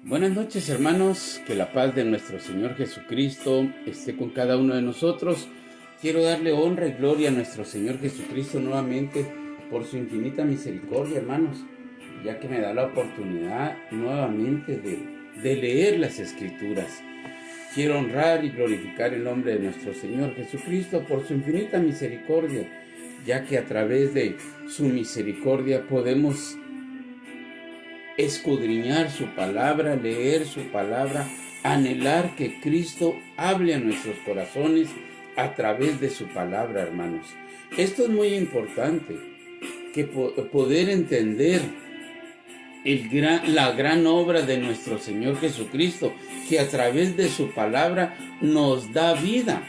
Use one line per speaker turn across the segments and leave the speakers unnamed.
Buenas noches, hermanos, que la paz de nuestro Señor Jesucristo esté con cada uno de nosotros. Quiero darle honra y gloria a nuestro Señor Jesucristo nuevamente por su infinita misericordia, hermanos, ya que me da la oportunidad nuevamente de leer las Escrituras. Quiero honrar y glorificar el nombre de nuestro Señor Jesucristo por su infinita misericordia, ya que a través de su misericordia podemos escudriñar su palabra, leer su palabra, anhelar que Cristo hable a nuestros corazones a través de su palabra, hermanos. Esto es muy importante, que poder entender la gran obra de nuestro Señor Jesucristo, que a través de su palabra nos da vida,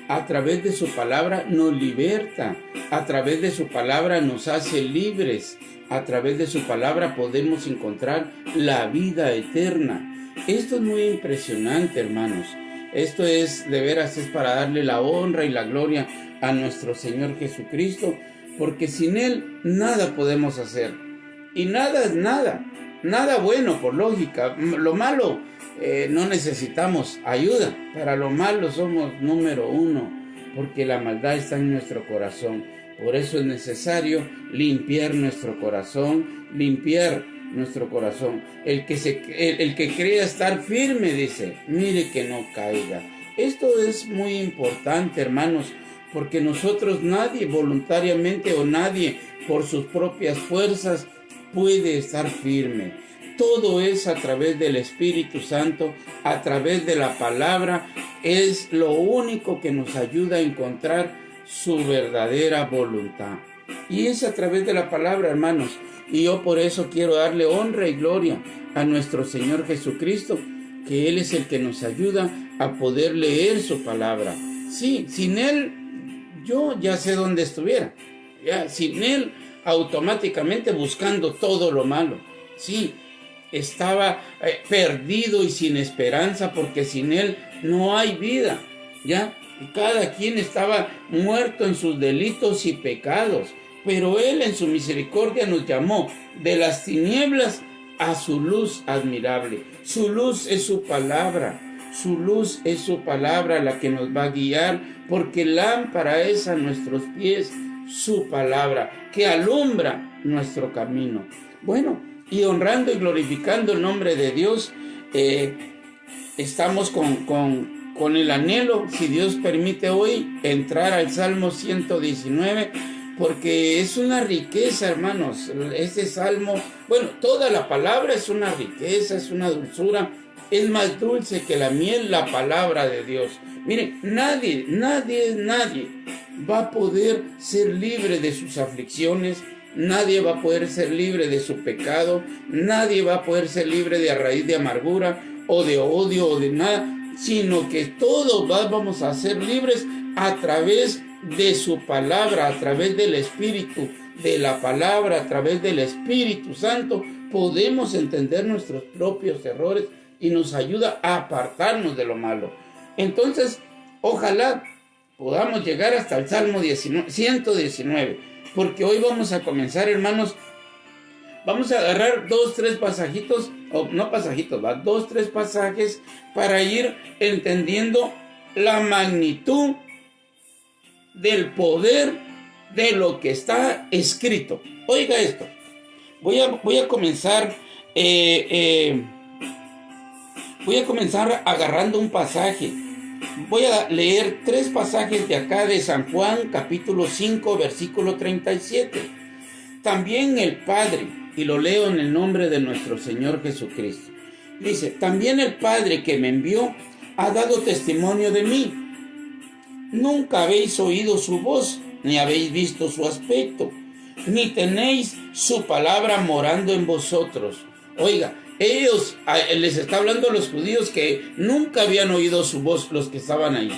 a través de su palabra nos liberta, a través de su palabra nos hace libres, a través de su palabra podemos encontrar la vida eterna. Esto es muy impresionante, hermanos. Esto es, de veras, es para darle la honra y la gloria a nuestro Señor Jesucristo, porque sin Él nada podemos hacer. Y nada es nada. Nada bueno, por lógica. Lo malo, no necesitamos ayuda. Para lo malo somos número uno, porque la maldad está en nuestro corazón. Por eso es necesario limpiar nuestro corazón, El que crea estar firme, dice, mire que no caiga. Esto es muy importante, hermanos, porque nosotros, nadie voluntariamente o nadie por sus propias fuerzas puede estar firme. Todo es a través del Espíritu Santo, a través de la palabra, es lo único que nos ayuda a encontrar su verdadera voluntad. Y es a través de la palabra, hermanos. Y yo por eso quiero darle honra y gloria a nuestro Señor Jesucristo, que Él es el que nos ayuda a poder leer su palabra. Sí, sin Él yo ya sé dónde estuviera. Ya, sin Él automáticamente buscando todo lo malo. Sí, estaba perdido y sin esperanza, porque sin Él no hay vida. Ya, cada quien estaba muerto en sus delitos y pecados, pero Él en su misericordia nos llamó de las tinieblas a su luz admirable. Su luz es su palabra. Su luz es su palabra la que nos va a guiar, porque lámpara es a nuestros pies su palabra, que alumbra nuestro camino. Bueno, y honrando y glorificando el nombre de Dios, estamos con el anhelo, si Dios permite hoy, entrar al Salmo 119, porque es una riqueza, hermanos. Este salmo, bueno, toda la palabra es una riqueza, es una dulzura. Es más dulce que la miel, la palabra de Dios. Miren, nadie va a poder ser libre de sus aflicciones. Nadie va a poder ser libre de su pecado. Nadie va a poder ser libre de a raíz de amargura o de odio o de nada, sino que todos vamos a ser libres a través de su palabra, a través del Espíritu, de la palabra, a través del Espíritu Santo. Podemos entender nuestros propios errores y nos ayuda a apartarnos de lo malo. Entonces, ojalá podamos llegar hasta el Salmo 119, porque hoy vamos a comenzar, hermanos. Vamos a agarrar 2-3 pasajitos, o no pasajitos, va, 2-3 pasajes para ir entendiendo la magnitud del poder de lo que está escrito. Oiga esto, voy a comenzar agarrando un pasaje. Voy a leer 3 pasajes de acá de San Juan, capítulo 5, versículo 37. También el Padre, y lo leo en el nombre de nuestro Señor Jesucristo, dice: también el Padre que me envió ha dado testimonio de mí. Nunca habéis oído su voz, ni habéis visto su aspecto, ni tenéis su palabra morando en vosotros. Oiga, ellos, les está hablando a los judíos que nunca habían oído su voz, los que estaban ahí.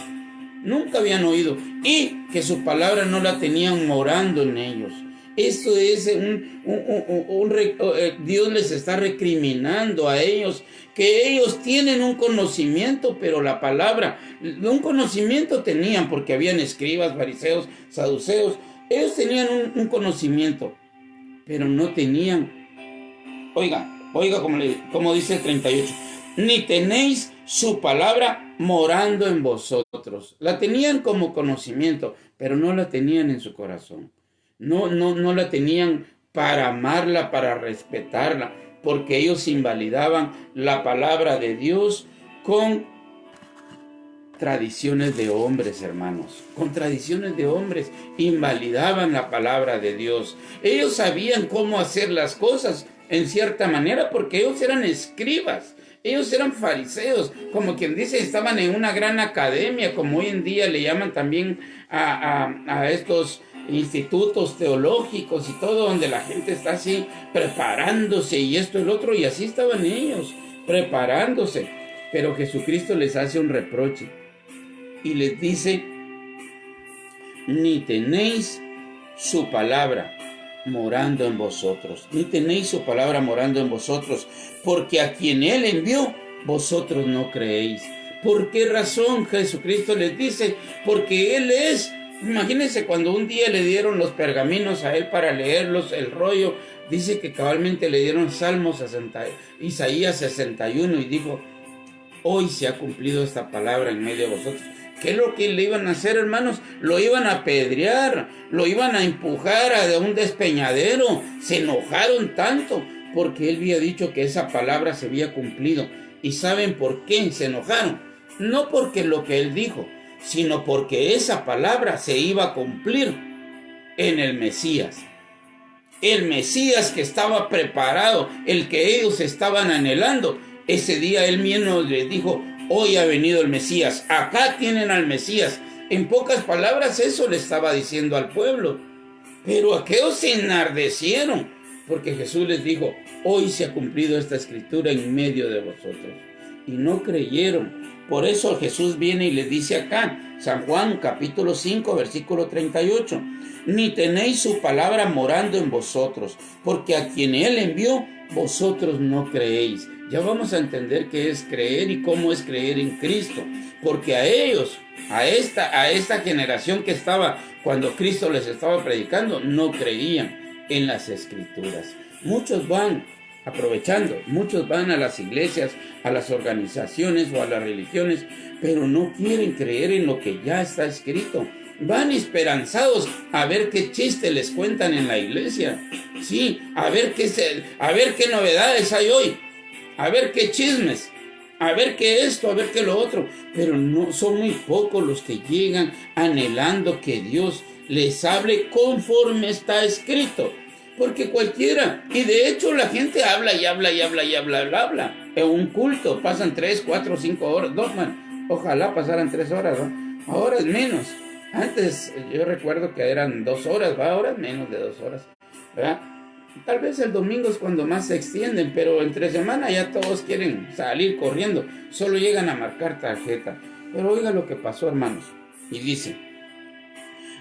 Nunca habían oído, y que su palabra no la tenían morando en ellos. Esto es Dios les está recriminando a ellos, que ellos tienen un conocimiento, pero la palabra, un conocimiento tenían, porque habían escribas, fariseos, saduceos. Ellos tenían un conocimiento, pero no tenían, oiga, Oiga como dice el 38, ni tenéis su palabra morando en vosotros. La tenían como conocimiento, pero no la tenían en su corazón. No la tenían para amarla, para respetarla, porque ellos invalidaban la palabra de Dios con tradiciones de hombres, hermanos. Con tradiciones de hombres invalidaban la palabra de Dios. Ellos sabían cómo hacer las cosas en cierta manera porque ellos eran escribas. Ellos eran fariseos, como quien dice, estaban en una gran academia, como hoy en día le llaman también a estos institutos teológicos y todo, donde la gente está así preparándose y esto y el otro, y así estaban ellos, preparándose. Pero Jesucristo les hace un reproche y les dice, ni tenéis su palabra morando en vosotros, ni tenéis su palabra morando en vosotros, porque a quien Él envió, vosotros no creéis. ¿Por qué razón Jesucristo les dice? Porque Él es. Imagínense cuando un día le dieron los pergaminos a Él para leerlos, el rollo, dice que cabalmente le dieron Isaías 61 y dijo, hoy se ha cumplido esta palabra en medio de vosotros. ¿Qué es lo que le iban a hacer, hermanos? Lo iban a apedrear, lo iban a empujar a un despeñadero. Se enojaron tanto porque Él había dicho que esa palabra se había cumplido. ¿Y saben por qué se enojaron? No porque lo que Él dijo, sino porque esa palabra se iba a cumplir en el Mesías. El Mesías que estaba preparado, el que ellos estaban anhelando. Ese día Él mismo les dijo, hoy ha venido el Mesías, acá tienen al Mesías. En pocas palabras eso le estaba diciendo al pueblo. Pero aquellos se enardecieron, porque Jesús les dijo, hoy se ha cumplido esta escritura en medio de vosotros. Y no creyeron. Por eso Jesús viene y les dice acá, San Juan capítulo 5 versículo 38, ni tenéis su palabra morando en vosotros, porque a quien Él envió, vosotros no creéis. Ya vamos a entender qué es creer y cómo es creer en Cristo, porque a ellos, a esta generación que estaba cuando Cristo les estaba predicando, no creían en las Escrituras. Muchos van aprovechando, muchos van a las iglesias, a las organizaciones o a las religiones, pero no quieren creer en lo que ya está escrito. Van esperanzados a ver qué chiste les cuentan en la iglesia, sí, a ver qué novedades hay hoy, a ver qué chismes, a ver qué esto, a ver qué lo otro, pero no son muy pocos los que llegan anhelando que Dios les hable conforme está escrito. Porque cualquiera, y de hecho la gente habla y habla y habla y habla y habla. En un culto pasan 3, 4, 5 horas, ojalá pasaran 3 horas, ¿no? Ahora es menos. Antes yo recuerdo que eran 2 horas, ahora es menos de 2 horas, ¿verdad? Tal vez el domingo es cuando más se extienden, pero entre semana ya todos quieren salir corriendo, solo llegan a marcar tarjeta. Pero oiga lo que pasó, hermanos, y dice,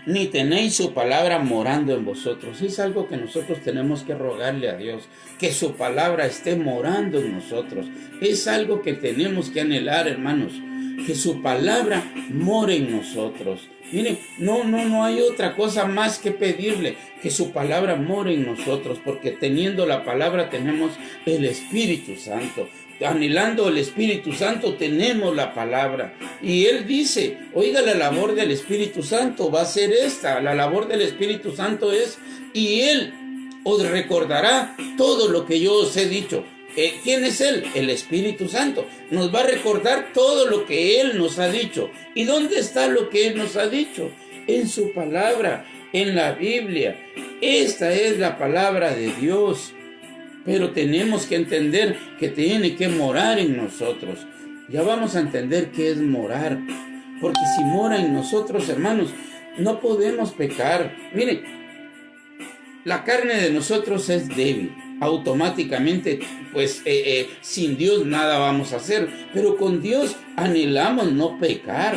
ni tenéis su palabra morando en vosotros. Es algo que nosotros tenemos que rogarle a Dios, que su palabra esté morando en nosotros. Es algo que tenemos que anhelar, hermanos, que su palabra more en nosotros. Miren, no hay otra cosa más que pedirle, que su palabra more en nosotros, porque teniendo la palabra tenemos el Espíritu Santo. Anhelando el Espíritu Santo tenemos la palabra. Y Él dice, oiga, la labor del Espíritu Santo va a ser esta. La labor del Espíritu Santo es, y Él os recordará todo lo que yo os he dicho. ¿Quién es Él? El Espíritu Santo. Nos va a recordar todo lo que Él nos ha dicho. ¿Y dónde está lo que Él nos ha dicho? En su palabra, en la Biblia. Esta es la palabra de Dios. Pero tenemos que entender que tiene que morar en nosotros. Ya vamos a entender qué es morar. Porque si mora en nosotros, hermanos, no podemos pecar. Mire, la carne de nosotros es débil. Automáticamente, pues sin Dios nada vamos a hacer. Pero con Dios anhelamos no pecar.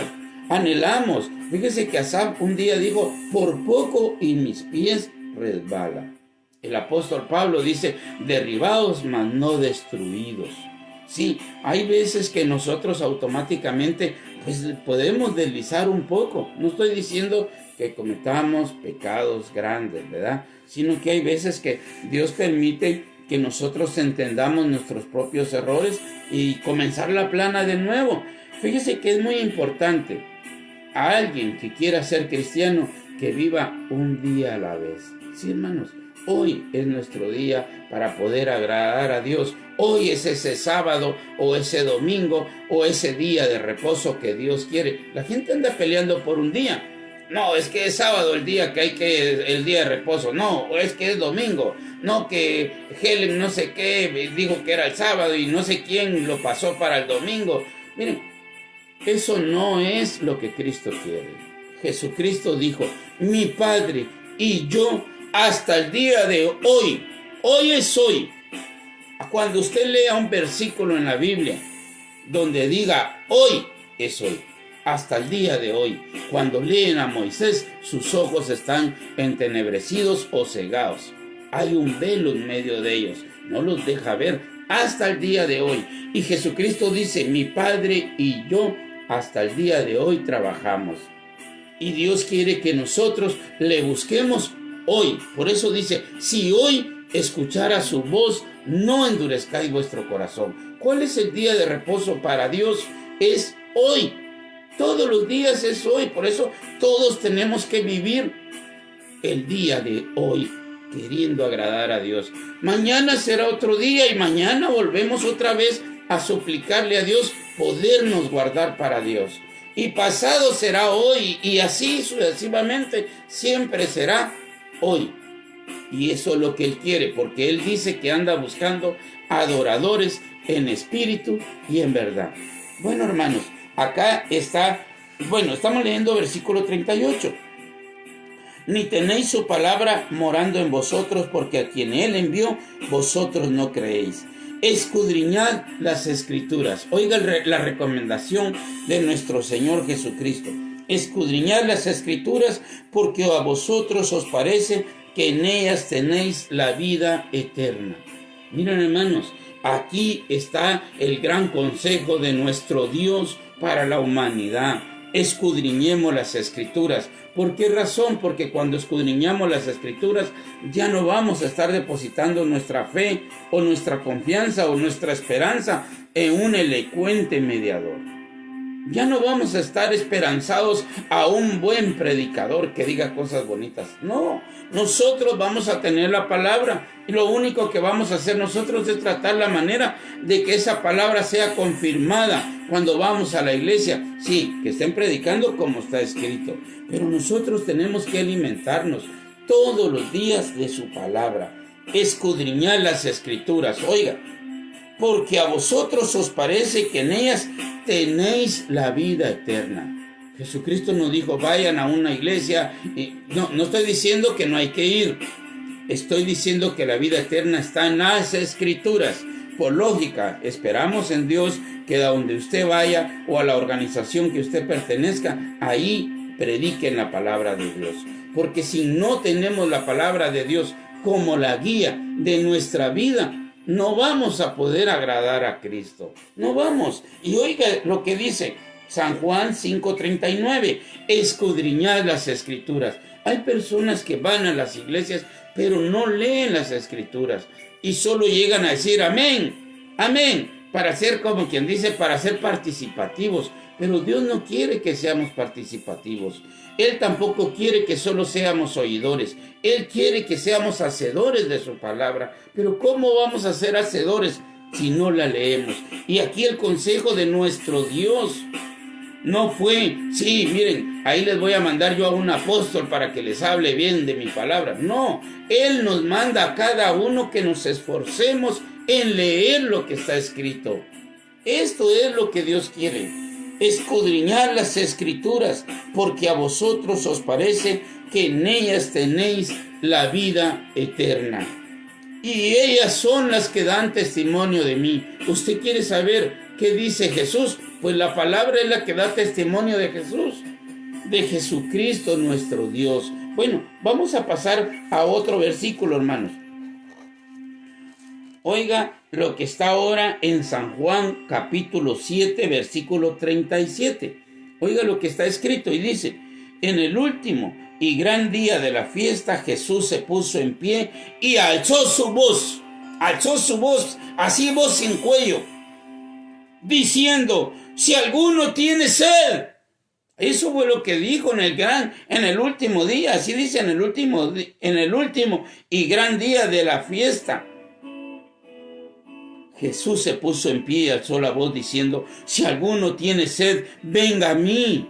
Anhelamos. Fíjese que Asaf un día dijo, por poco y mis pies resbalan. El apóstol Pablo dice, derribados, mas no destruidos. Sí, hay veces que nosotros automáticamente pues podemos deslizar un poco. No estoy diciendo que cometamos pecados grandes, ¿verdad? Sino que hay veces que Dios permite que nosotros entendamos nuestros propios errores y comenzar la plana de nuevo. Fíjese que es muy importante a alguien que quiera ser cristiano que viva un día a la vez. Sí, hermanos, hoy es nuestro día para poder agradar a Dios. Hoy es ese sábado o ese domingo o ese día de reposo que Dios quiere. La gente anda peleando por un día. No, es que es sábado el día el día de reposo. No, es que es domingo. No, que Helen no sé qué dijo que era el sábado y no sé quién lo pasó para el domingo. Miren, eso no es lo que Cristo quiere. Jesucristo dijo, mi Padre y yo hasta el día de hoy. Hoy es hoy. Cuando usted lea un versículo en la Biblia donde diga hoy es hoy. Hasta el día de hoy, cuando leen a Moisés, sus ojos están entenebrecidos o cegados. Hay un velo en medio de ellos, no los deja ver hasta el día de hoy. Y Jesucristo dice, mi Padre y yo hasta el día de hoy trabajamos. Y Dios quiere que nosotros le busquemos hoy. Por eso dice, si hoy escuchara su voz, no endurezcáis vuestro corazón. ¿Cuál es el día de reposo para Dios? Es hoy. Todos los días es hoy, por eso todos tenemos que vivir el día de hoy queriendo agradar a Dios. Mañana será otro día y mañana volvemos otra vez a suplicarle a Dios podernos guardar para Dios. Y pasado será hoy y así sucesivamente siempre será hoy. Y eso es lo que Él quiere, porque Él dice que anda buscando adoradores en espíritu y en verdad. Bueno, hermanos, acá está, estamos leyendo versículo 38. Ni tenéis su palabra morando en vosotros, porque a quien Él envió, vosotros no creéis. Escudriñad las Escrituras. Oiga la recomendación de nuestro Señor Jesucristo. Escudriñad las Escrituras, porque a vosotros os parece que en ellas tenéis la vida eterna. Miren, hermanos, aquí está el gran consejo de nuestro Dios para la humanidad. Escudriñemos las Escrituras. ¿Por qué razón? Porque cuando escudriñamos las Escrituras ya no vamos a estar depositando nuestra fe o nuestra confianza o nuestra esperanza en un elocuente mediador. Ya no vamos a estar esperanzados a un buen predicador que diga cosas bonitas. No, nosotros vamos a tener la palabra y lo único que vamos a hacer nosotros es tratar la manera de que esa palabra sea confirmada cuando vamos a la iglesia. Sí, que estén predicando como está escrito, pero nosotros tenemos que alimentarnos todos los días de su palabra. Escudriñar las Escrituras. Oiga, porque a vosotros os parece que en ellas tenéis la vida eterna. Jesucristo nos dijo, vayan a una iglesia. No estoy diciendo que no hay que ir. Estoy diciendo que la vida eterna está en las Escrituras. Por lógica, esperamos en Dios que a donde usted vaya o a la organización que usted pertenezca, ahí prediquen la palabra de Dios. Porque si no tenemos la palabra de Dios como la guía de nuestra vida, no vamos a poder agradar a Cristo. No vamos. Y oiga lo que dice San Juan 5:39. Escudriñad las Escrituras. Hay personas que van a las iglesias, pero no leen las Escrituras. Y solo llegan a decir amén, amén. Para ser, como quien dice, para ser participativos. Pero Dios no quiere que seamos participativos. Él tampoco quiere que solo seamos oidores. Él quiere que seamos hacedores de su palabra. Pero ¿cómo vamos a ser hacedores si no la leemos? Y aquí el consejo de nuestro Dios no fue, sí, miren, ahí les voy a mandar yo a un apóstol para que les hable bien de mi palabra. No, Él nos manda a cada uno que nos esforcemos en leer lo que está escrito. Esto es lo que Dios quiere. Escudriñar las Escrituras, porque a vosotros os parece que en ellas tenéis la vida eterna. Y ellas son las que dan testimonio de mí. ¿Usted quiere saber qué dice Jesús? Pues la palabra es la que da testimonio de Jesús, de Jesucristo nuestro Dios. Bueno, vamos a pasar a otro versículo, hermanos. Oiga lo que está ahora en San Juan capítulo 7, versículo 37. Oiga lo que está escrito y dice: en el último y gran día de la fiesta, Jesús se puso en pie y alzó su voz. alzó su voz, así voz sin cuello, diciendo: si alguno tiene sed. Eso fue lo que dijo en el último día, así dice, en el último y gran día de la fiesta. Jesús se puso en pie y alzó la voz diciendo: si alguno tiene sed, venga a mí.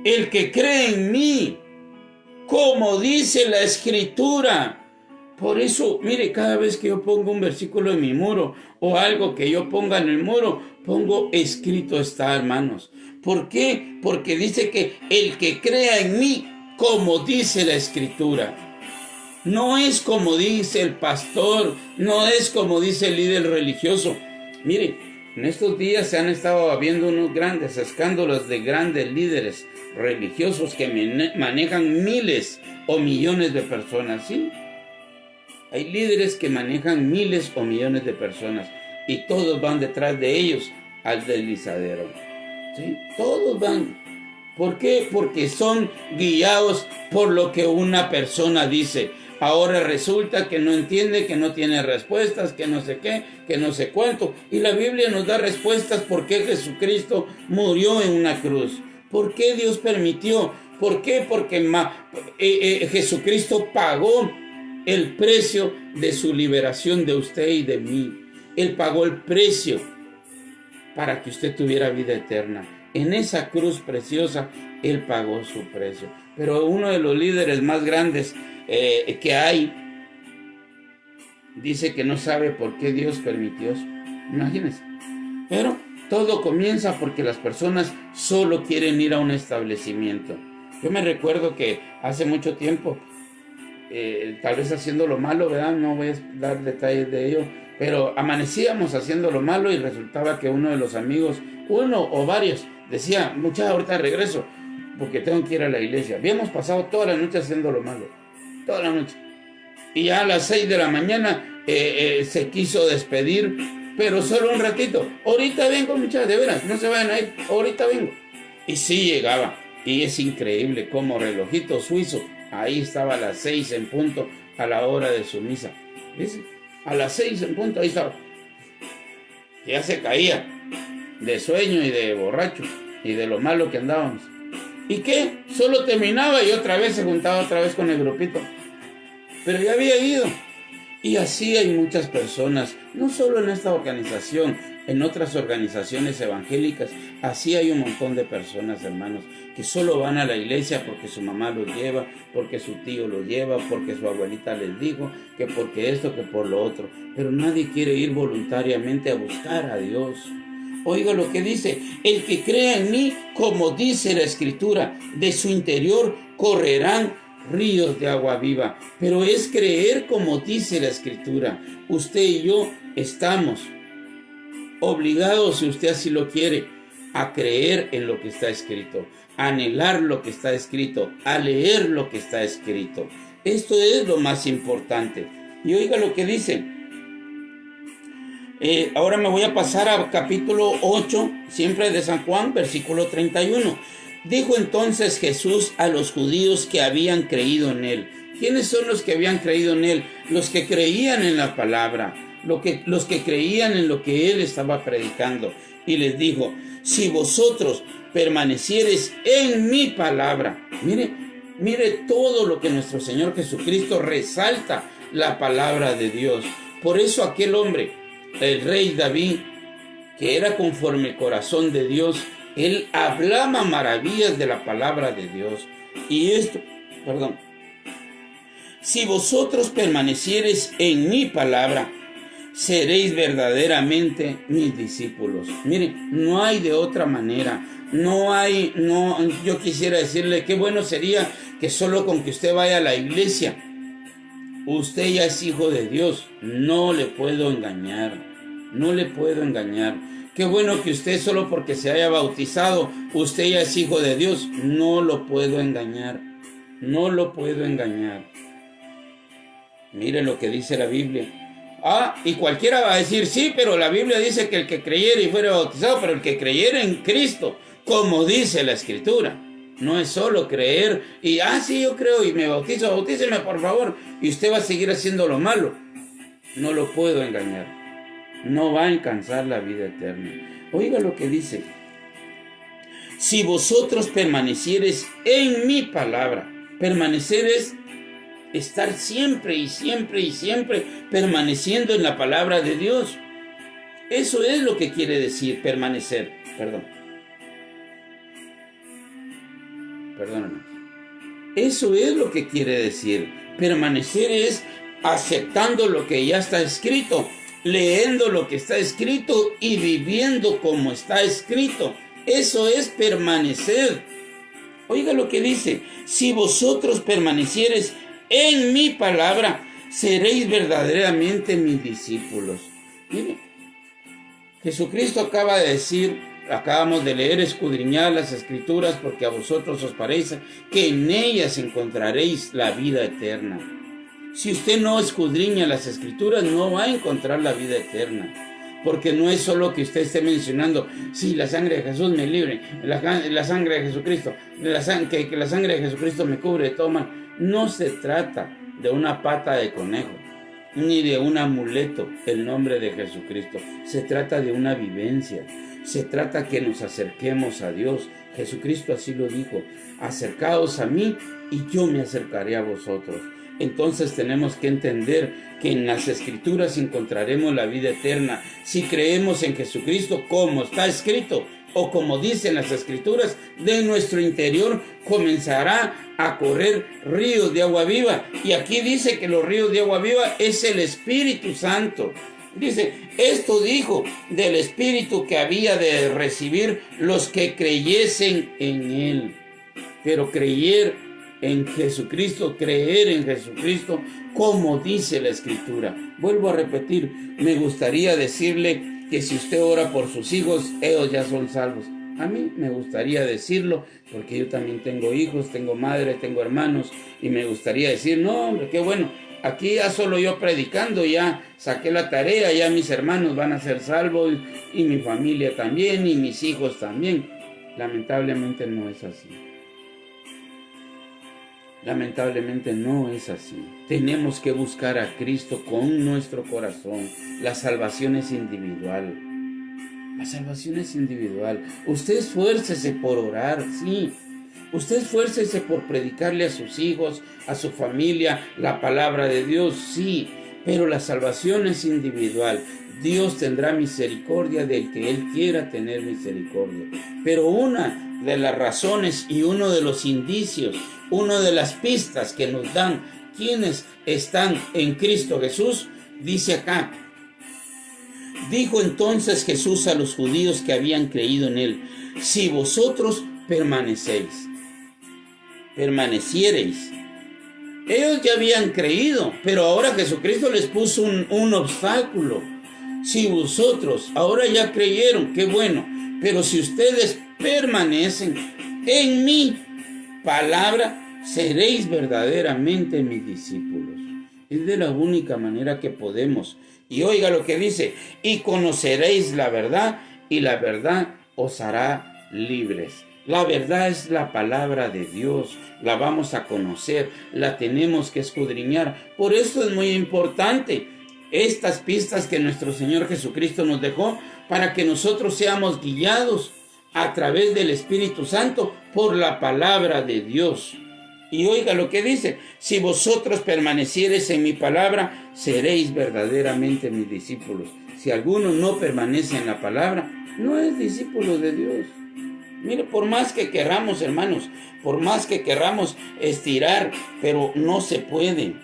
El que cree en mí, como dice la Escritura. Por eso, mire, cada vez que yo pongo un versículo en mi muro o algo que yo ponga en el muro, pongo escrito está, hermanos. ¿Por qué? Porque dice que el que crea en mí, como dice la Escritura. No es como dice el pastor, no es como dice el líder religioso. Mire, en estos días se han estado habiendo unos grandes escándalos de grandes líderes religiosos que manejan miles o millones de personas, ¿sí? Hay líderes que manejan miles o millones de personas y todos van detrás de ellos al deslizadero, ¿sí? Todos van. ¿Por qué? Porque son guiados por lo que una persona dice. Ahora resulta que no entiende, que no tiene respuestas, que no sé qué, que no sé cuánto. Y la Biblia nos da respuestas por qué Jesucristo murió en una cruz. ¿Por qué Dios permitió? ¿Por qué? Porque Jesucristo pagó el precio de su liberación de usted y de mí. Él pagó el precio para que usted tuviera vida eterna. En esa cruz preciosa, Él pagó su precio. Pero uno de los líderes más grandes que hay, dice que no sabe por qué Dios permitió eso. Imagínense. Pero todo comienza porque las personas solo quieren ir a un establecimiento. Yo me recuerdo que hace mucho tiempo, tal vez haciendo lo malo, ¿verdad? No voy a dar detalles de ello, pero amanecíamos haciendo lo malo y resultaba que uno de los amigos, uno o varios, decía: muchacha, ahorita regreso porque tengo que ir a la iglesia. Habíamos pasado toda la noche haciendo lo malo, toda la noche, y ya a las 6 de la mañana se quiso despedir, pero solo un ratito. Ahorita vengo, muchachos, de veras, no se vayan a ir, ahorita vengo. Y sí llegaba, y es increíble como relojito suizo, ahí estaba a las 6 en punto, a la hora de su misa. ¿Ves? A las 6 en punto, ahí estaba. Ya se caía de sueño y de borracho y de lo malo que andábamos. ¿Y qué? Solo terminaba y otra vez se juntaba otra vez con el grupito. Pero ya había ido. Y así hay muchas personas, no solo en esta organización, en otras organizaciones evangélicas, así hay un montón de personas, hermanos, que solo van a la iglesia porque su mamá los lleva, porque su tío los lleva, porque su abuelita les dijo, que porque esto, que por lo otro. Pero nadie quiere ir voluntariamente a buscar a Dios. Oiga lo que dice: el que crea en mí, como dice la Escritura, de su interior correrán ríos de agua viva. Pero es creer como dice la Escritura. Usted y yo estamos obligados, si usted así lo quiere, a creer en lo que está escrito, a anhelar lo que está escrito, a leer lo que está escrito. Esto es lo más importante. Y oiga lo que dice. Ahora me voy a pasar al capítulo 8, siempre de San Juan, versículo 31. Dijo entonces Jesús a los judíos que habían creído en Él. ¿Quiénes son los que habían creído en Él? Los que creían en la palabra, los que creían en lo que Él estaba predicando. Y les dijo: si vosotros permaneciereis en mi palabra. Mire todo lo que nuestro Señor Jesucristo resalta, la palabra de Dios. Por eso aquel hombre, el rey David, que era conforme el corazón de Dios, él hablaba maravillas de la palabra de Dios. Y esto, si vosotros permaneciereis en mi palabra, seréis verdaderamente mis discípulos. Mire, no hay de otra manera. Yo quisiera decirle qué bueno sería que solo con que usted vaya a la iglesia, usted ya es hijo de Dios. No le puedo engañar. No le puedo engañar. Qué bueno que usted solo porque se haya bautizado, usted ya es hijo de Dios. No lo puedo engañar. No lo puedo engañar. Mire lo que dice la Biblia. Y cualquiera va a decir: sí, pero la Biblia dice que el que creyere y fuera bautizado, pero el que creyere en Cristo, como dice la Escritura. No es solo creer y, sí, yo creo y me bautizo, bautíceme por favor, y usted va a seguir haciendo lo malo. No lo puedo engañar. No va a alcanzar la vida eterna. Oiga lo que dice. Si vosotros permaneciereis en mi palabra. Permanecer es estar siempre y siempre y siempre permaneciendo en la palabra de Dios. Eso es lo que quiere decir permanecer. Perdóname. Eso es lo que quiere decir. Permanecer es aceptando lo que ya está escrito, leyendo lo que está escrito y viviendo como está escrito. Eso es permanecer. Oiga lo que dice. Si vosotros permaneciereis en mi palabra, seréis verdaderamente mis discípulos. Mire, Jesucristo acaba de decir, acabamos de leer, escudriñad las escrituras porque a vosotros os parece que en ellas encontraréis la vida eterna. Si usted no escudriña las escrituras, no va a encontrar la vida eterna. Porque no es solo que usted esté mencionando, sí, la sangre de Jesús me libre, la sangre de Jesucristo, que la sangre de Jesucristo me cubre de todo mal. No se trata de una pata de conejo, ni de un amuleto, el nombre de Jesucristo. Se trata de una vivencia. Se trata que nos acerquemos a Dios. Jesucristo así lo dijo: acercaos a mí y yo me acercaré a vosotros. Entonces tenemos que entender que en las Escrituras encontraremos la vida eterna si creemos en Jesucristo como está escrito o como dicen las Escrituras. De nuestro interior comenzará a correr ríos de agua viva. Y aquí dice que los ríos de agua viva es el Espíritu Santo. Dice, esto dijo del Espíritu que había de recibir los que creyesen en Él. Pero creer en Jesucristo, creer en Jesucristo, como dice la Escritura. Vuelvo a repetir, me gustaría decirle que si usted ora por sus hijos, ellos ya son salvos. A mí me gustaría decirlo, porque yo también tengo hijos, tengo madre, tengo hermanos, y me gustaría decir, no, hombre, qué bueno, aquí ya solo yo predicando, ya saqué la tarea, ya mis hermanos van a ser salvos, y mi familia también, y mis hijos también. Lamentablemente no es así. Lamentablemente no es así. Tenemos que buscar a Cristo con nuestro corazón. La salvación es individual. La salvación es individual. Usted esfuércese por orar, sí. Usted esfuércese por predicarle a sus hijos, a su familia, la palabra de Dios, sí. Pero la salvación es individual. Dios tendrá misericordia del que Él quiera tener misericordia. Pero una de las razones y uno de los indicios, una de las pistas que nos dan quienes están en Cristo Jesús, dice acá: dijo entonces Jesús a los judíos que habían creído en Él: si vosotros permaneciereis. Ellos ya habían creído, pero ahora Jesucristo les puso un obstáculo. Si vosotros ahora ya creyeron, qué bueno, pero si ustedes permanecen en mi palabra, seréis verdaderamente mis discípulos. Es de la única manera que podemos. Y oiga lo que dice: y conoceréis la verdad, y la verdad os hará libres. La verdad es la palabra de Dios. La vamos a conocer, la tenemos que escudriñar. Por eso es muy importante estas pistas que nuestro Señor Jesucristo nos dejó, para que nosotros seamos guiados a través del Espíritu Santo por la palabra de Dios. Y oiga lo que dice: si vosotros permaneciereis en mi palabra, seréis verdaderamente mis discípulos. Si alguno no permanece en la palabra, no es discípulo de Dios. Mire, por más que querramos, hermanos, por más que querramos estirar, pero no se puede.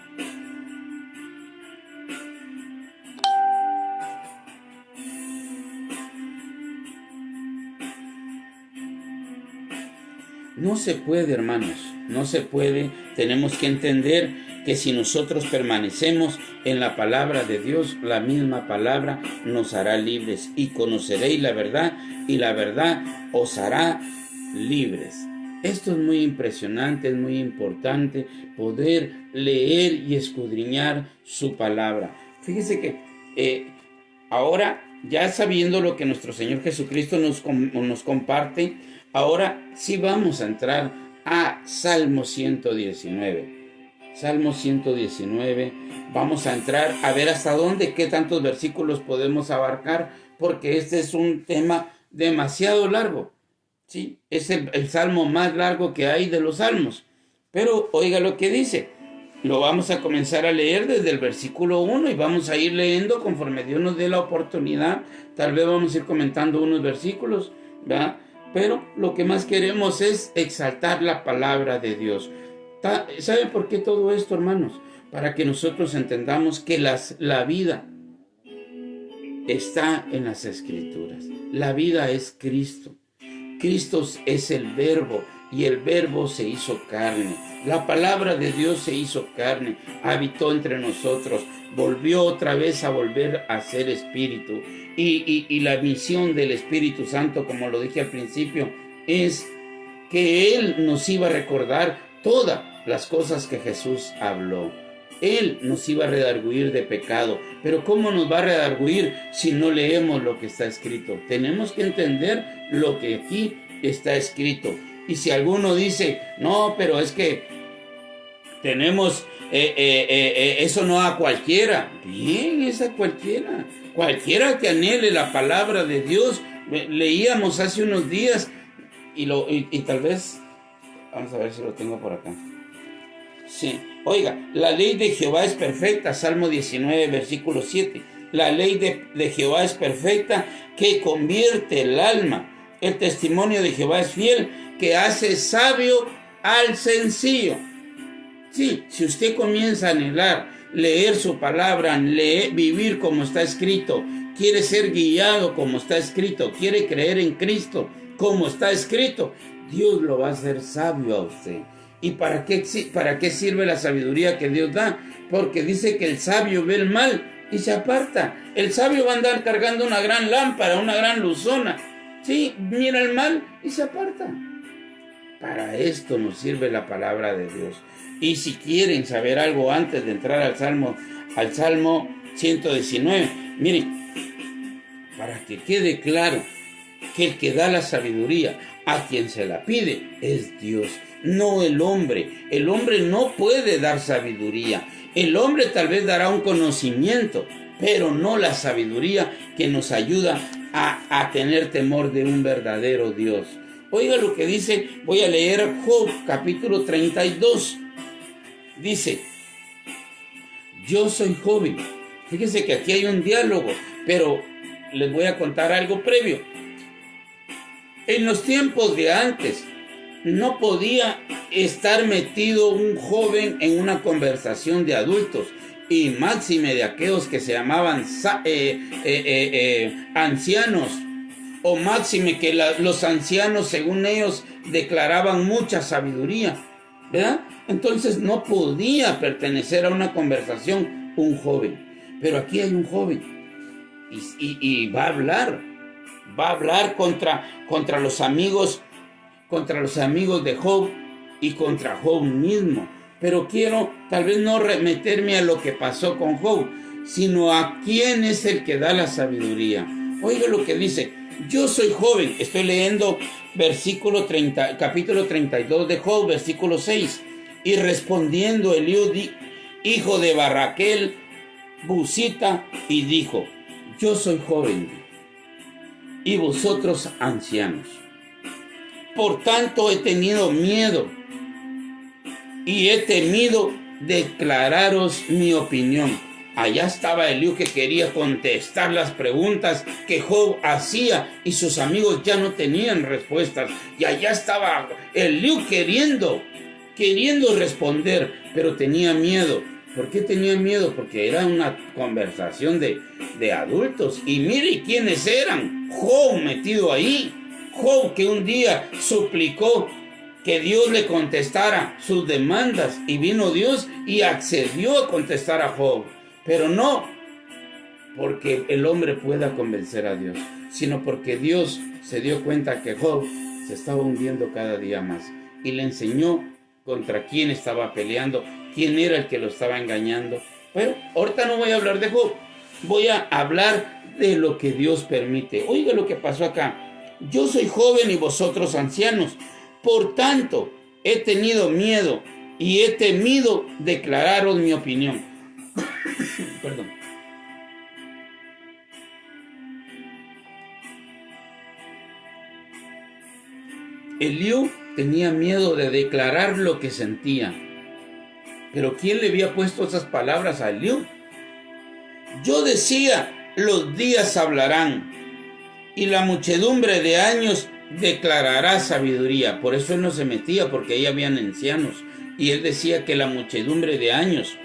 No se puede, hermanos, no se puede. Tenemos que entender que si nosotros permanecemos en la palabra de Dios, la misma palabra nos hará libres. Y conoceréis la verdad, y la verdad os hará libres. Esto es muy impresionante, es muy importante poder leer y escudriñar su palabra. Fíjese que ahora, ya sabiendo lo que nuestro Señor Jesucristo nos comparte, Ahora sí vamos a entrar a Salmo 119. Salmo 119, vamos a entrar a ver hasta dónde, qué tantos versículos podemos abarcar, porque este es un tema demasiado largo, ¿sí? Es el salmo más largo que hay de los salmos. Pero oiga lo que dice, lo vamos a comenzar a leer desde el versículo 1 y vamos a ir leyendo conforme Dios nos dé la oportunidad. Tal vez vamos a ir comentando unos versículos, ¿verdad? Pero lo que más queremos es exaltar la palabra de Dios. ¿Saben por qué todo esto, hermanos? Para que nosotros entendamos que la vida está en las Escrituras. La vida es Cristo. Cristo es el Verbo y el Verbo se hizo carne. La palabra de Dios se hizo carne, habitó entre nosotros, volvió otra vez a volver a ser Espíritu. Y la misión del Espíritu Santo, como lo dije al principio, es que Él nos iba a recordar todas las cosas que Jesús habló. Él nos iba a redarguir de pecado. Pero ¿cómo nos va a redarguir si no leemos lo que está escrito? Tenemos que entender lo que aquí está escrito. Y si alguno dice, no, pero es que tenemos, eso no a cualquiera. Bien, es a cualquiera. Cualquiera que anhele la palabra de Dios. Leíamos hace unos días y tal vez, vamos a ver si lo tengo por acá. Sí, oiga, la ley de Jehová es perfecta, Salmo 19, versículo 7. La ley de Jehová es perfecta, que convierte el alma. El testimonio de Jehová es fiel, que hace sabio al sencillo. Sí, si usted comienza a anhelar, leer su palabra, vivir como está escrito, quiere ser guiado como está escrito, quiere creer en Cristo como está escrito, Dios lo va a hacer sabio a usted. ¿Y para qué sirve la sabiduría que Dios da? Porque dice que el sabio ve el mal y se aparta. El sabio va a andar cargando una gran lámpara, una gran luzona. Sí, mira el mal y se aparta. Para esto nos sirve la palabra de Dios. Y si quieren saber algo antes de entrar al Salmo 119, miren, para que quede claro que el que da la sabiduría a quien se la pide es Dios, no el hombre. El hombre no puede dar sabiduría. El hombre tal vez dará un conocimiento, pero no la sabiduría que nos ayuda a tener temor de un verdadero Dios. Oiga lo que dice, voy a leer Job capítulo 32. Dice, yo soy joven. Fíjense que aquí hay un diálogo, pero les voy a contar algo previo. En los tiempos de antes, no podía estar metido un joven en una conversación de adultos, y máxime de aquellos que se llamaban ancianos, o máxime que los ancianos, según ellos, declaraban mucha sabiduría, ¿verdad? Entonces no podía pertenecer a una conversación un joven. Pero aquí hay un joven y va a hablar contra los amigos de Job y contra Job mismo. Pero quiero tal vez no meterme a lo que pasó con Job, sino a quién es el que da la sabiduría. Oiga lo que dice, yo soy joven. Estoy leyendo capítulo 32 de Job, versículo 6. Y respondiendo Eliud, hijo de Barraquel, Busita, y dijo, yo soy joven, y vosotros ancianos. Por tanto he tenido miedo, y he temido declararos mi opinión. Allá estaba Eliú, que quería contestar las preguntas que Job hacía, y sus amigos ya no tenían respuestas. Y allá estaba Eliú queriendo responder, pero tenía miedo. ¿Por qué tenía miedo? Porque era una conversación de adultos. Y mire quiénes eran. Job metido ahí. Job, que un día suplicó que Dios le contestara sus demandas, y vino Dios y accedió a contestar a Job. Pero no porque el hombre pueda convencer a Dios, sino porque Dios se dio cuenta que Job se estaba hundiendo cada día más, y le enseñó contra quién estaba peleando, quién era el que lo estaba engañando. Pero ahorita no voy a hablar de Job, voy a hablar de lo que Dios permite. Oiga lo que pasó acá. yo soy joven y vosotros ancianos. Por tanto, he tenido miedo y he temido declararos mi opinión. Perdón. Eliú tenía miedo de declarar lo que sentía. Pero ¿quién le había puesto esas palabras a Eliú? Yo decía, los días hablarán, y la muchedumbre de años declarará sabiduría. Por eso él no se metía, porque ahí habían ancianos. Y él decía que la muchedumbre de años,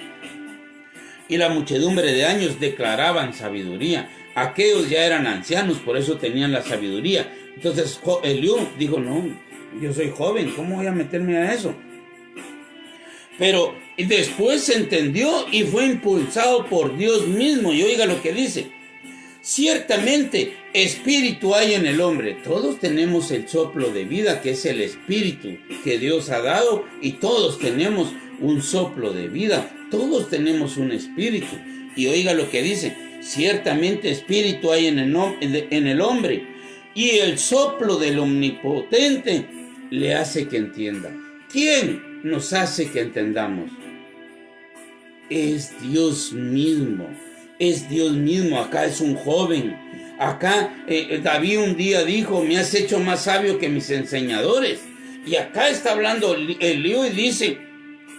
y la muchedumbre de años declaraban sabiduría. Aquellos ya eran ancianos, por eso tenían la sabiduría. Entonces Eliú dijo, no, yo soy joven, ¿cómo voy a meterme a eso? Pero después se entendió y fue impulsado por Dios mismo. Y oiga lo que dice. Ciertamente, espíritu hay en el hombre. Todos tenemos el soplo de vida, que es el espíritu que Dios ha dado. Y todos tenemos un soplo de vida. Todos tenemos un espíritu. Y oiga lo que dice. Ciertamente, espíritu hay en el hombre. Y el soplo del Omnipotente le hace que entienda. ¿Quién nos hace que entendamos? Es Dios mismo. Es Dios mismo. Acá es un joven. Acá David un día dijo, me has hecho más sabio que mis enseñadores. Y acá está hablando Eliú y dice,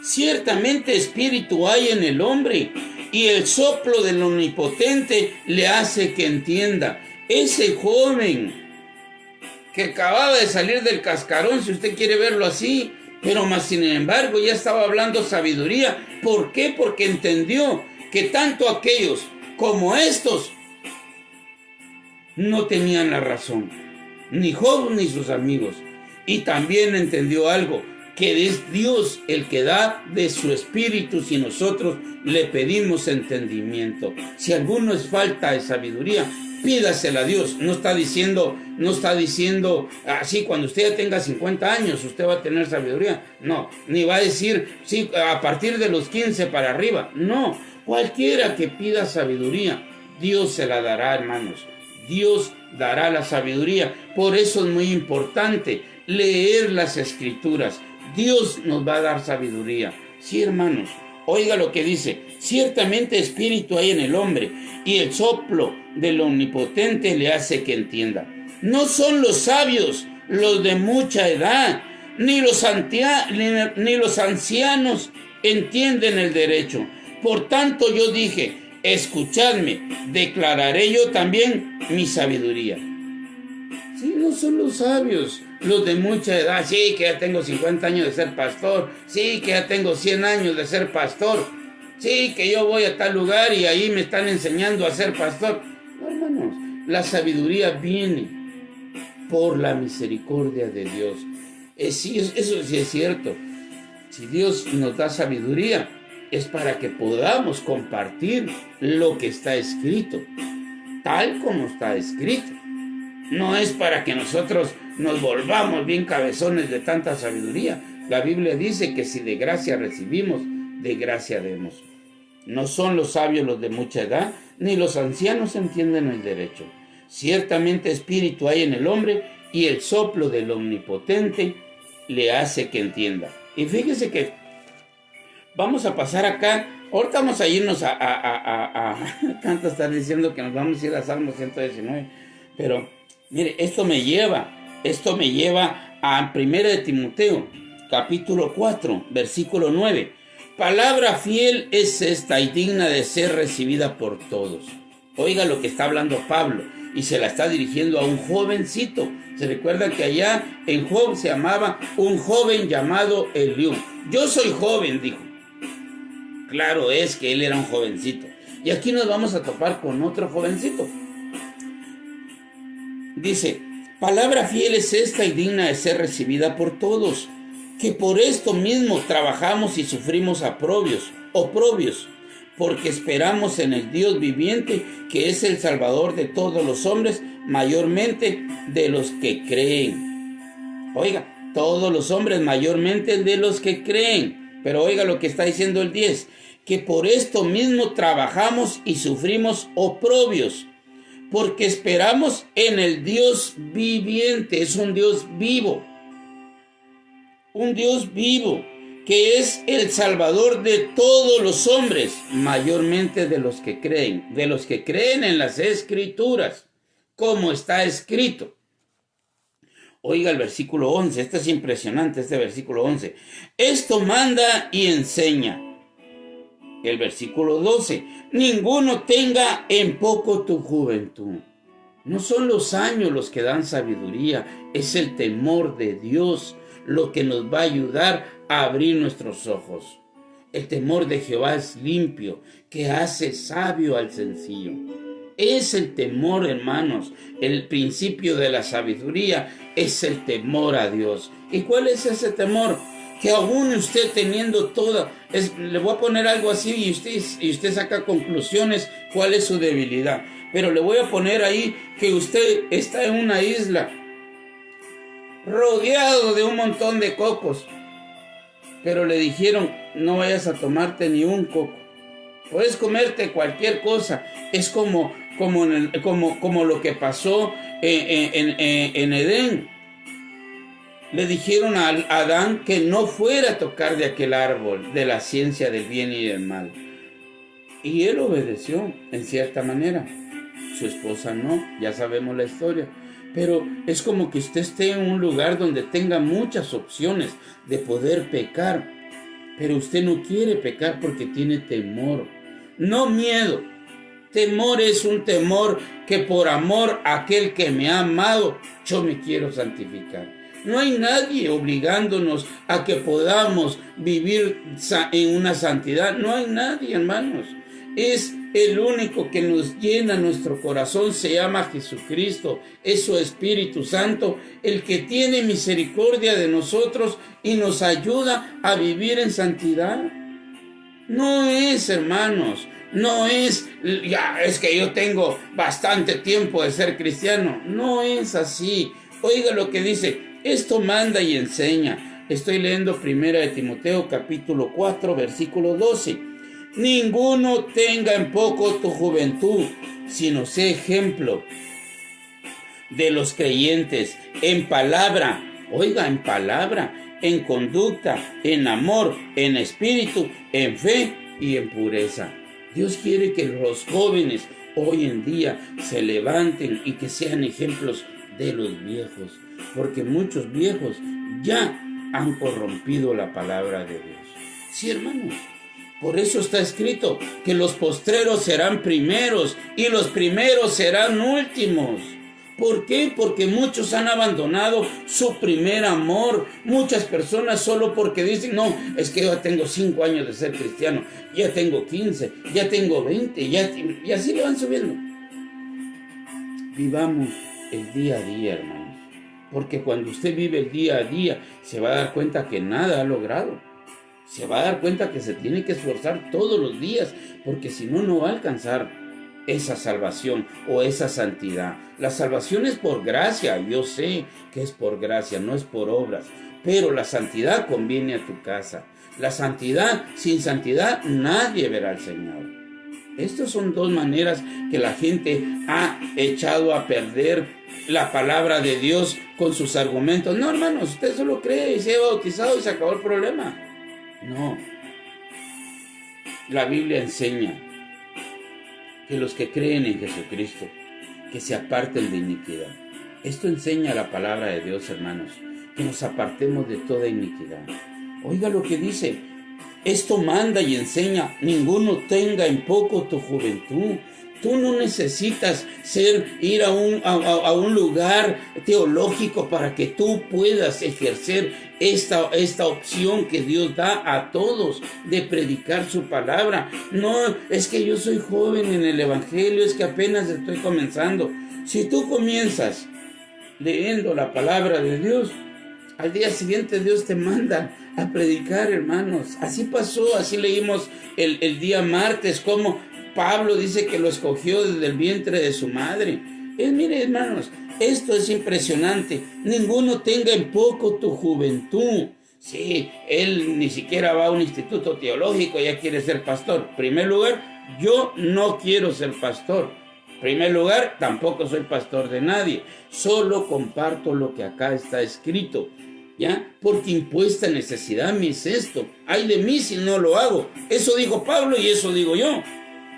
ciertamente espíritu hay en el hombre y el soplo del Omnipotente le hace que entienda. Ese joven que acababa de salir del cascarón, si usted quiere verlo así, pero más sin embargo ya estaba hablando sabiduría. ¿Por qué? Porque entendió que tanto aquellos como estos no tenían la razón, ni Job ni sus amigos. Y también entendió algo, que es Dios el que da de su espíritu si nosotros le pedimos entendimiento. Si alguno es falta de sabiduría, pídasela a Dios. No está diciendo así, cuando usted ya tenga 50 años, usted va a tener sabiduría. No, ni va a decir, sí, a partir de los 15 para arriba. No, cualquiera que pida sabiduría, Dios se la dará, hermanos. Dios dará la sabiduría. Por eso es muy importante leer las Escrituras. Dios nos va a dar sabiduría. Sí, hermanos. Oiga lo que dice, ciertamente espíritu hay en el hombre y el soplo del Omnipotente le hace que entienda. No son los sabios los de mucha edad, ni los ancianos entienden el derecho. Por tanto yo dije, escuchadme, declararé yo también mi sabiduría. Sí, no son los sabios los de mucha edad. Sí, que ya tengo 50 años de ser pastor. Sí, que ya tengo 100 años de ser pastor. Sí, que yo voy a tal lugar y ahí me están enseñando a ser pastor. No, hermanos, la sabiduría viene por la misericordia de Dios. Sí, eso sí es cierto. Si Dios nos da sabiduría, es para que podamos compartir lo que está escrito, tal como está escrito. No es para que nosotros nos volvamos bien cabezones de tanta sabiduría. La Biblia dice que si de gracia recibimos, de gracia demos. No son los sabios los de mucha edad, ni los ancianos entienden el derecho. Ciertamente espíritu hay en el hombre y el soplo del Omnipotente le hace que entienda. Y fíjese que vamos a pasar acá. Ahorita vamos a irnos tanto estar diciendo que nos vamos a ir a Salmo 119. Pero mire, esto me lleva a 1 de Timoteo, capítulo 4, versículo 9. Palabra fiel es esta y digna de ser recibida por todos. Oiga lo que está hablando Pablo y se la está dirigiendo a un jovencito. Se recuerda que allá en Job se llamaba un joven llamado Eliú. Yo soy joven, dijo. Claro es que él era un jovencito. Y aquí nos vamos a topar con otro jovencito. Dice, palabra fiel es esta y digna de ser recibida por todos, que por esto mismo trabajamos y sufrimos oprobios, porque esperamos en el Dios viviente, que es el Salvador de todos los hombres, mayormente de los que creen. Oiga, todos los hombres, mayormente de los que creen. Pero oiga lo que está diciendo el 10, que por esto mismo trabajamos y sufrimos oprobios, porque esperamos en el Dios viviente. Es un Dios vivo, que es el Salvador de todos los hombres, mayormente de los que creen en las Escrituras, como está escrito. Oiga el versículo 11, este es impresionante, este versículo 11. Esto manda y enseña. El versículo 12, ninguno tenga en poco tu juventud. No son los años los que dan sabiduría, es el temor de Dios lo que nos va a ayudar a abrir nuestros ojos. El temor de Jehová es limpio, que hace sabio al sencillo. Es el temor, hermanos. El principio de la sabiduría es el temor a Dios. ¿Y cuál es ese temor? Que aún usted teniendo le voy a poner algo así y usted saca conclusiones cuál es su debilidad. Pero le voy a poner ahí que usted está en una isla rodeado de un montón de cocos, pero le dijeron no vayas a tomarte ni un coco, puedes comerte cualquier cosa. Es como lo que pasó en Edén. Le dijeron a Adán que no fuera a tocar de aquel árbol de la ciencia del bien y del mal, y él obedeció en cierta manera. Su esposa no, ya sabemos la historia. Pero es como que usted esté en un lugar donde tenga muchas opciones de poder pecar, pero usted no quiere pecar porque tiene temor, no miedo. Temor es un temor que por amor a aquel que me ha amado, yo me quiero santificar. No hay nadie obligándonos a que podamos vivir en una santidad. No hay nadie, hermanos. Es el único que nos llena nuestro corazón, se llama Jesucristo. Es su Espíritu Santo el que tiene misericordia de nosotros y nos ayuda a vivir en santidad. No es, hermanos, no es, es que yo tengo bastante tiempo de ser cristiano. No es así. Oiga lo que dice, esto manda y enseña. Estoy leyendo 1 de Timoteo capítulo 4, versículo 12. Ninguno tenga en poco tu juventud, sino sé ejemplo de los creyentes en palabra, en conducta, en amor, en espíritu, en fe y en pureza. Dios quiere que los jóvenes hoy en día se levanten y que sean ejemplos de los viejos, porque muchos viejos ya han corrompido la palabra de Dios. Sí, hermanos. Por eso está escrito que los postreros serán primeros y los primeros serán últimos. ¿Por qué? Porque muchos han abandonado su primer amor. Muchas personas solo porque dicen, no, es que yo tengo 5 años de ser cristiano, ya tengo 15, ya tengo 20, y así le van subiendo. Vivamos el día a día, hermanos. Porque cuando usted vive el día a día, se va a dar cuenta que nada ha logrado. Se va a dar cuenta que se tiene que esforzar todos los días, porque si no, no va a alcanzar esa salvación o esa santidad. La salvación es por gracia, yo sé que es por gracia, no es por obras, pero la santidad conviene a tu casa. La santidad, sin santidad, nadie verá al Señor. Estas son dos maneras que la gente ha echado a perder la palabra de Dios con sus argumentos. No, hermanos, usted solo cree y se ha bautizado y se acabó el problema. No, la Biblia enseña que los que creen en Jesucristo, que se aparten de iniquidad. Esto enseña la palabra de Dios, hermanos, que nos apartemos de toda iniquidad. Oiga lo que dice, esto manda y enseña, ninguno tenga en poco tu juventud. Tú no necesitas ir a un lugar teológico para que tú puedas ejercer esta opción que Dios da a todos de predicar su palabra. No, es que yo soy joven en el Evangelio, es que apenas estoy comenzando. Si tú comienzas leyendo la palabra de Dios, al día siguiente Dios te manda a predicar, hermanos. Así pasó, así leímos el día martes, como Pablo dice que lo escogió desde el vientre de su madre. Mire, hermanos, esto es impresionante. Ninguno tenga en poco tu juventud. Sí, él ni siquiera va a un instituto teológico, ya quiere ser pastor. En primer lugar, yo no quiero ser pastor. En primer lugar, tampoco soy pastor de nadie. Solo comparto lo que acá está escrito. ¿Ya? Porque impuesta necesidad me es esto. Ay de mí si no lo hago. Eso dijo Pablo y eso digo yo.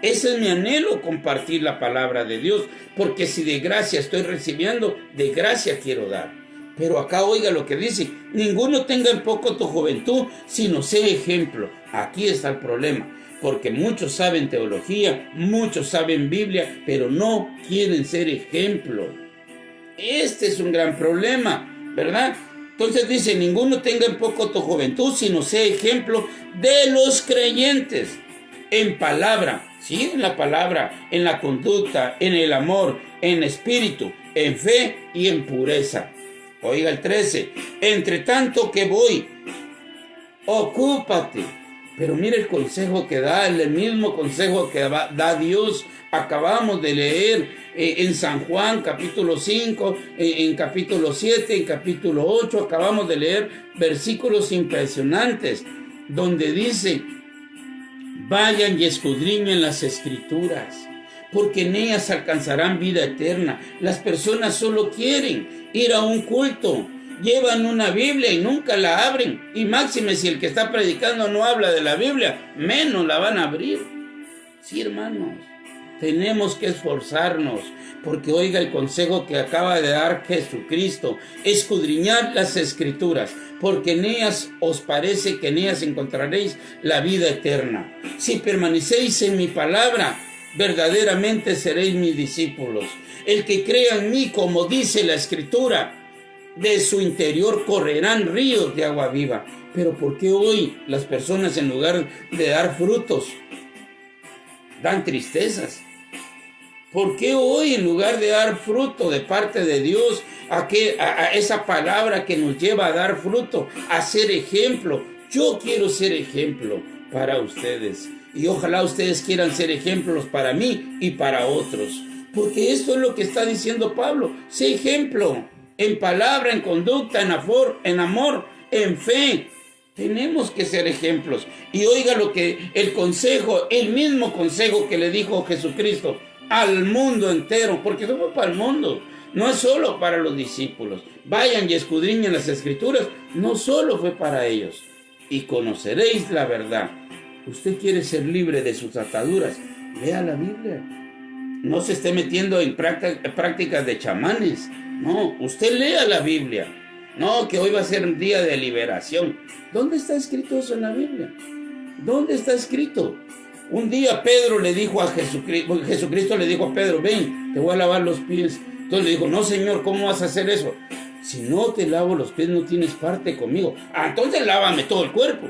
Ese es mi anhelo, compartir la palabra de Dios. Porque si de gracia estoy recibiendo, de gracia quiero dar. Pero acá oiga lo que dice. Ninguno tenga en poco tu juventud, sino sé ejemplo. Aquí está el problema. Porque muchos saben teología, muchos saben Biblia, pero no quieren ser ejemplo. Este es un gran problema, ¿verdad? Entonces dice, ninguno tenga en poco tu juventud, sino sea ejemplo de los creyentes. En palabra, sí, en la palabra, en la conducta, en el amor, en espíritu, en fe y en pureza. Oiga el 13, entre tanto que voy, ocúpate. Pero mire el consejo que da, el mismo consejo que da Dios. Acabamos de leer en San Juan capítulo 5, en capítulo 7, en capítulo 8, acabamos de leer versículos impresionantes donde dice, vayan y escudriñen las escrituras, porque en ellas alcanzarán vida eterna. Las personas solo quieren ir a un culto, llevan una Biblia y nunca la abren, y máxime si el que está predicando no habla de la Biblia, menos la van a abrir. Sí, hermanos, tenemos que esforzarnos, porque oiga el consejo que acaba de dar Jesucristo, escudriñad las escrituras, porque en ellas os parece que en ellas encontraréis la vida eterna. Si permanecéis en mi palabra, verdaderamente seréis mis discípulos. El que crea en mí, como dice la Escritura, de su interior correrán ríos de agua viva. Pero ¿por qué hoy las personas, en lugar de dar frutos, dan tristezas? ¿Por qué hoy, en lugar de dar fruto de parte de Dios, a esa palabra que nos lleva a dar fruto, a ser ejemplo? Yo quiero ser ejemplo para ustedes, y ojalá ustedes quieran ser ejemplos para mí y para otros, porque esto es lo que está diciendo Pablo. Sé ejemplo en palabra, en conducta, en amor, en fe. Tenemos que ser ejemplos. Y oiga lo que el consejo, el mismo consejo que le dijo Jesucristo al mundo entero, porque somos para el mundo, no es solo para los discípulos. Vayan y escudriñen las escrituras, no solo fue para ellos. Y conoceréis la verdad. Usted quiere ser libre de sus ataduras, lea la Biblia. No se esté metiendo en prácticas de chamanes. No, usted lea la Biblia. No, que hoy va a ser un día de liberación. ¿Dónde está escrito eso en la Biblia? ¿Dónde está escrito? Un día Pedro le dijo a Jesucristo le dijo a Pedro, ven, te voy a lavar los pies. Entonces le dijo, no, Señor, ¿cómo vas a hacer eso? Si no te lavo los pies, no tienes parte conmigo. Ah, entonces lávame todo el cuerpo.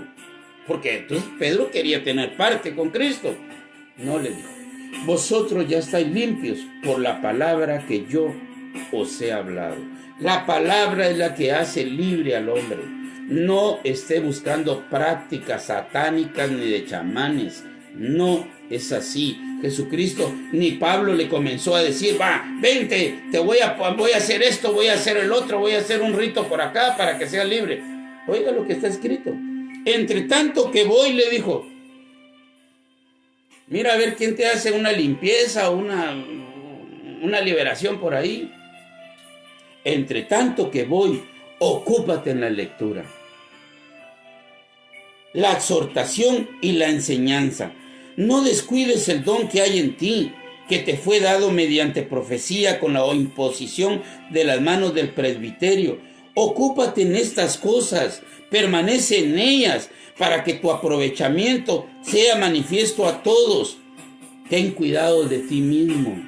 Porque entonces Pedro quería tener parte con Cristo. No, le dijo, vosotros ya estáis limpios por la palabra que yo os he hablado. La palabra es la que hace libre al hombre. No esté buscando prácticas satánicas ni de chamanes. No es así. Jesucristo, ni Pablo le comenzó a decir, va, vente, voy a hacer esto, voy a hacer el otro, voy a hacer un rito por acá para que sea libre. Oiga lo que está escrito. Entre tanto que voy, le dijo, mira a ver quién te hace una limpieza o una liberación por ahí. Entre tanto que voy, ocúpate en la lectura, la exhortación y la enseñanza. No descuides el don que hay en ti, que te fue dado mediante profecía con la imposición de las manos del presbiterio. Ocúpate en estas cosas, permanece en ellas, para que tu aprovechamiento sea manifiesto a todos. Ten cuidado de ti mismo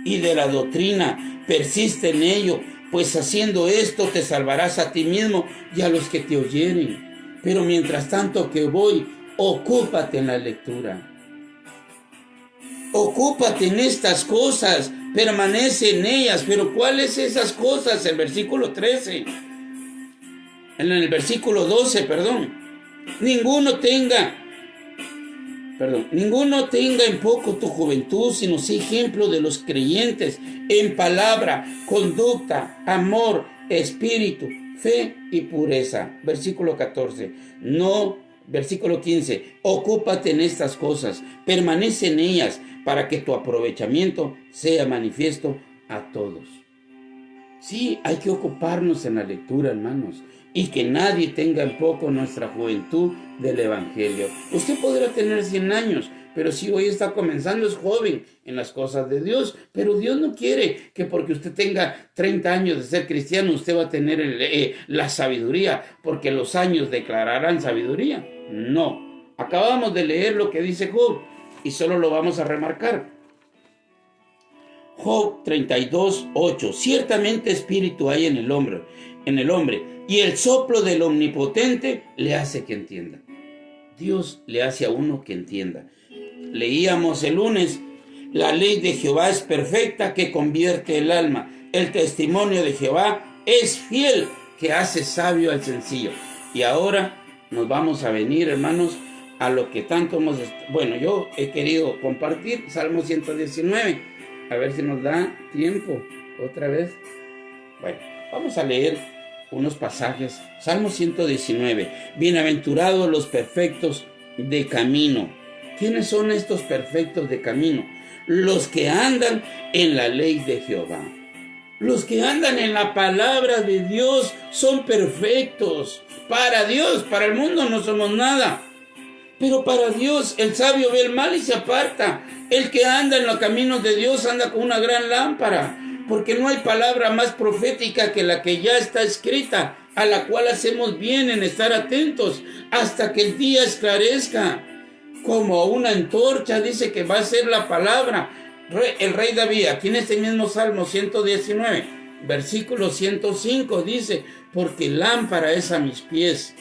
y de la doctrina, persiste en ello, pues haciendo esto te salvarás a ti mismo y a los que te oyeren. Pero mientras tanto que voy, ocúpate en la lectura. Ocúpate en estas cosas, permanece en ellas. Pero ¿cuáles esas cosas? El versículo 13. En el versículo 12, Ninguno tenga en poco tu juventud, sino sea ejemplo de los creyentes en palabra, conducta, amor, espíritu, fe y pureza. Versículo 14. No Versículo 15, ocúpate en estas cosas, permanece en ellas, para que tu aprovechamiento sea manifiesto a todos. Sí, hay que ocuparnos en la lectura, hermanos, y que nadie tenga en poco nuestra juventud del Evangelio. Usted podrá tener 100 años, pero si hoy está comenzando es joven en las cosas de Dios. Pero Dios no quiere que porque usted tenga 30 años de ser cristiano, usted va a tener la sabiduría, porque los años declararán sabiduría. No. Acabamos de leer lo que dice Job y solo lo vamos a remarcar. Job 32:8. Ciertamente espíritu hay en el hombre, y el soplo del Omnipotente le hace que entienda. Dios le hace a uno que entienda. Leíamos el lunes, la ley de Jehová es perfecta, que convierte el alma. El testimonio de Jehová es fiel, que hace sabio al sencillo. Y ahora nos vamos a venir, hermanos, a lo que tanto hemos... Bueno, yo he querido compartir Salmo 119. A ver si nos da tiempo otra vez. Bueno, vamos a leer unos pasajes. Salmo 119. Bienaventurados los perfectos de camino. ¿Quiénes son estos perfectos de camino? Los que andan en la ley de Jehová. Los que andan en la palabra de Dios son perfectos. Para Dios, para el mundo no somos nada. Pero para Dios, el sabio ve el mal y se aparta. El que anda en los caminos de Dios anda con una gran lámpara, porque no hay palabra más profética que la que ya está escrita, a la cual hacemos bien en estar atentos hasta que el día esclarezca. Como una antorcha dice que va a ser la palabra. El rey David, aquí en este mismo Salmo 119, versículo 105, dice, porque lámpara es a mis pies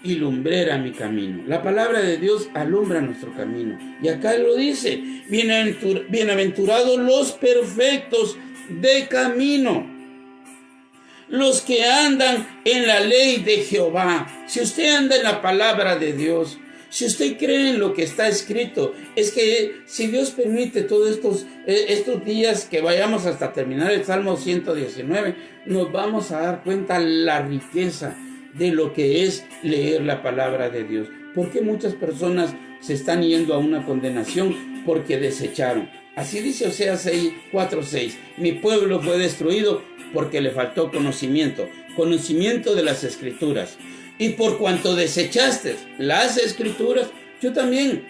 y lumbrera mi camino. La palabra de Dios alumbra nuestro camino. Y acá lo dice, bienaventurados los perfectos de camino, los que andan en la ley de Jehová. Si usted anda en la palabra de Dios, si usted cree en lo que está escrito, es que si Dios permite todos estos días que vayamos hasta terminar el Salmo 119, nos vamos a dar cuenta la riqueza de lo que es leer la palabra de Dios. Porque muchas personas se están yendo a una condenación porque desecharon. Así dice Oseas 4:6. Mi pueblo fue destruido porque le faltó conocimiento de las escrituras. Y por cuanto desechaste las escrituras, yo también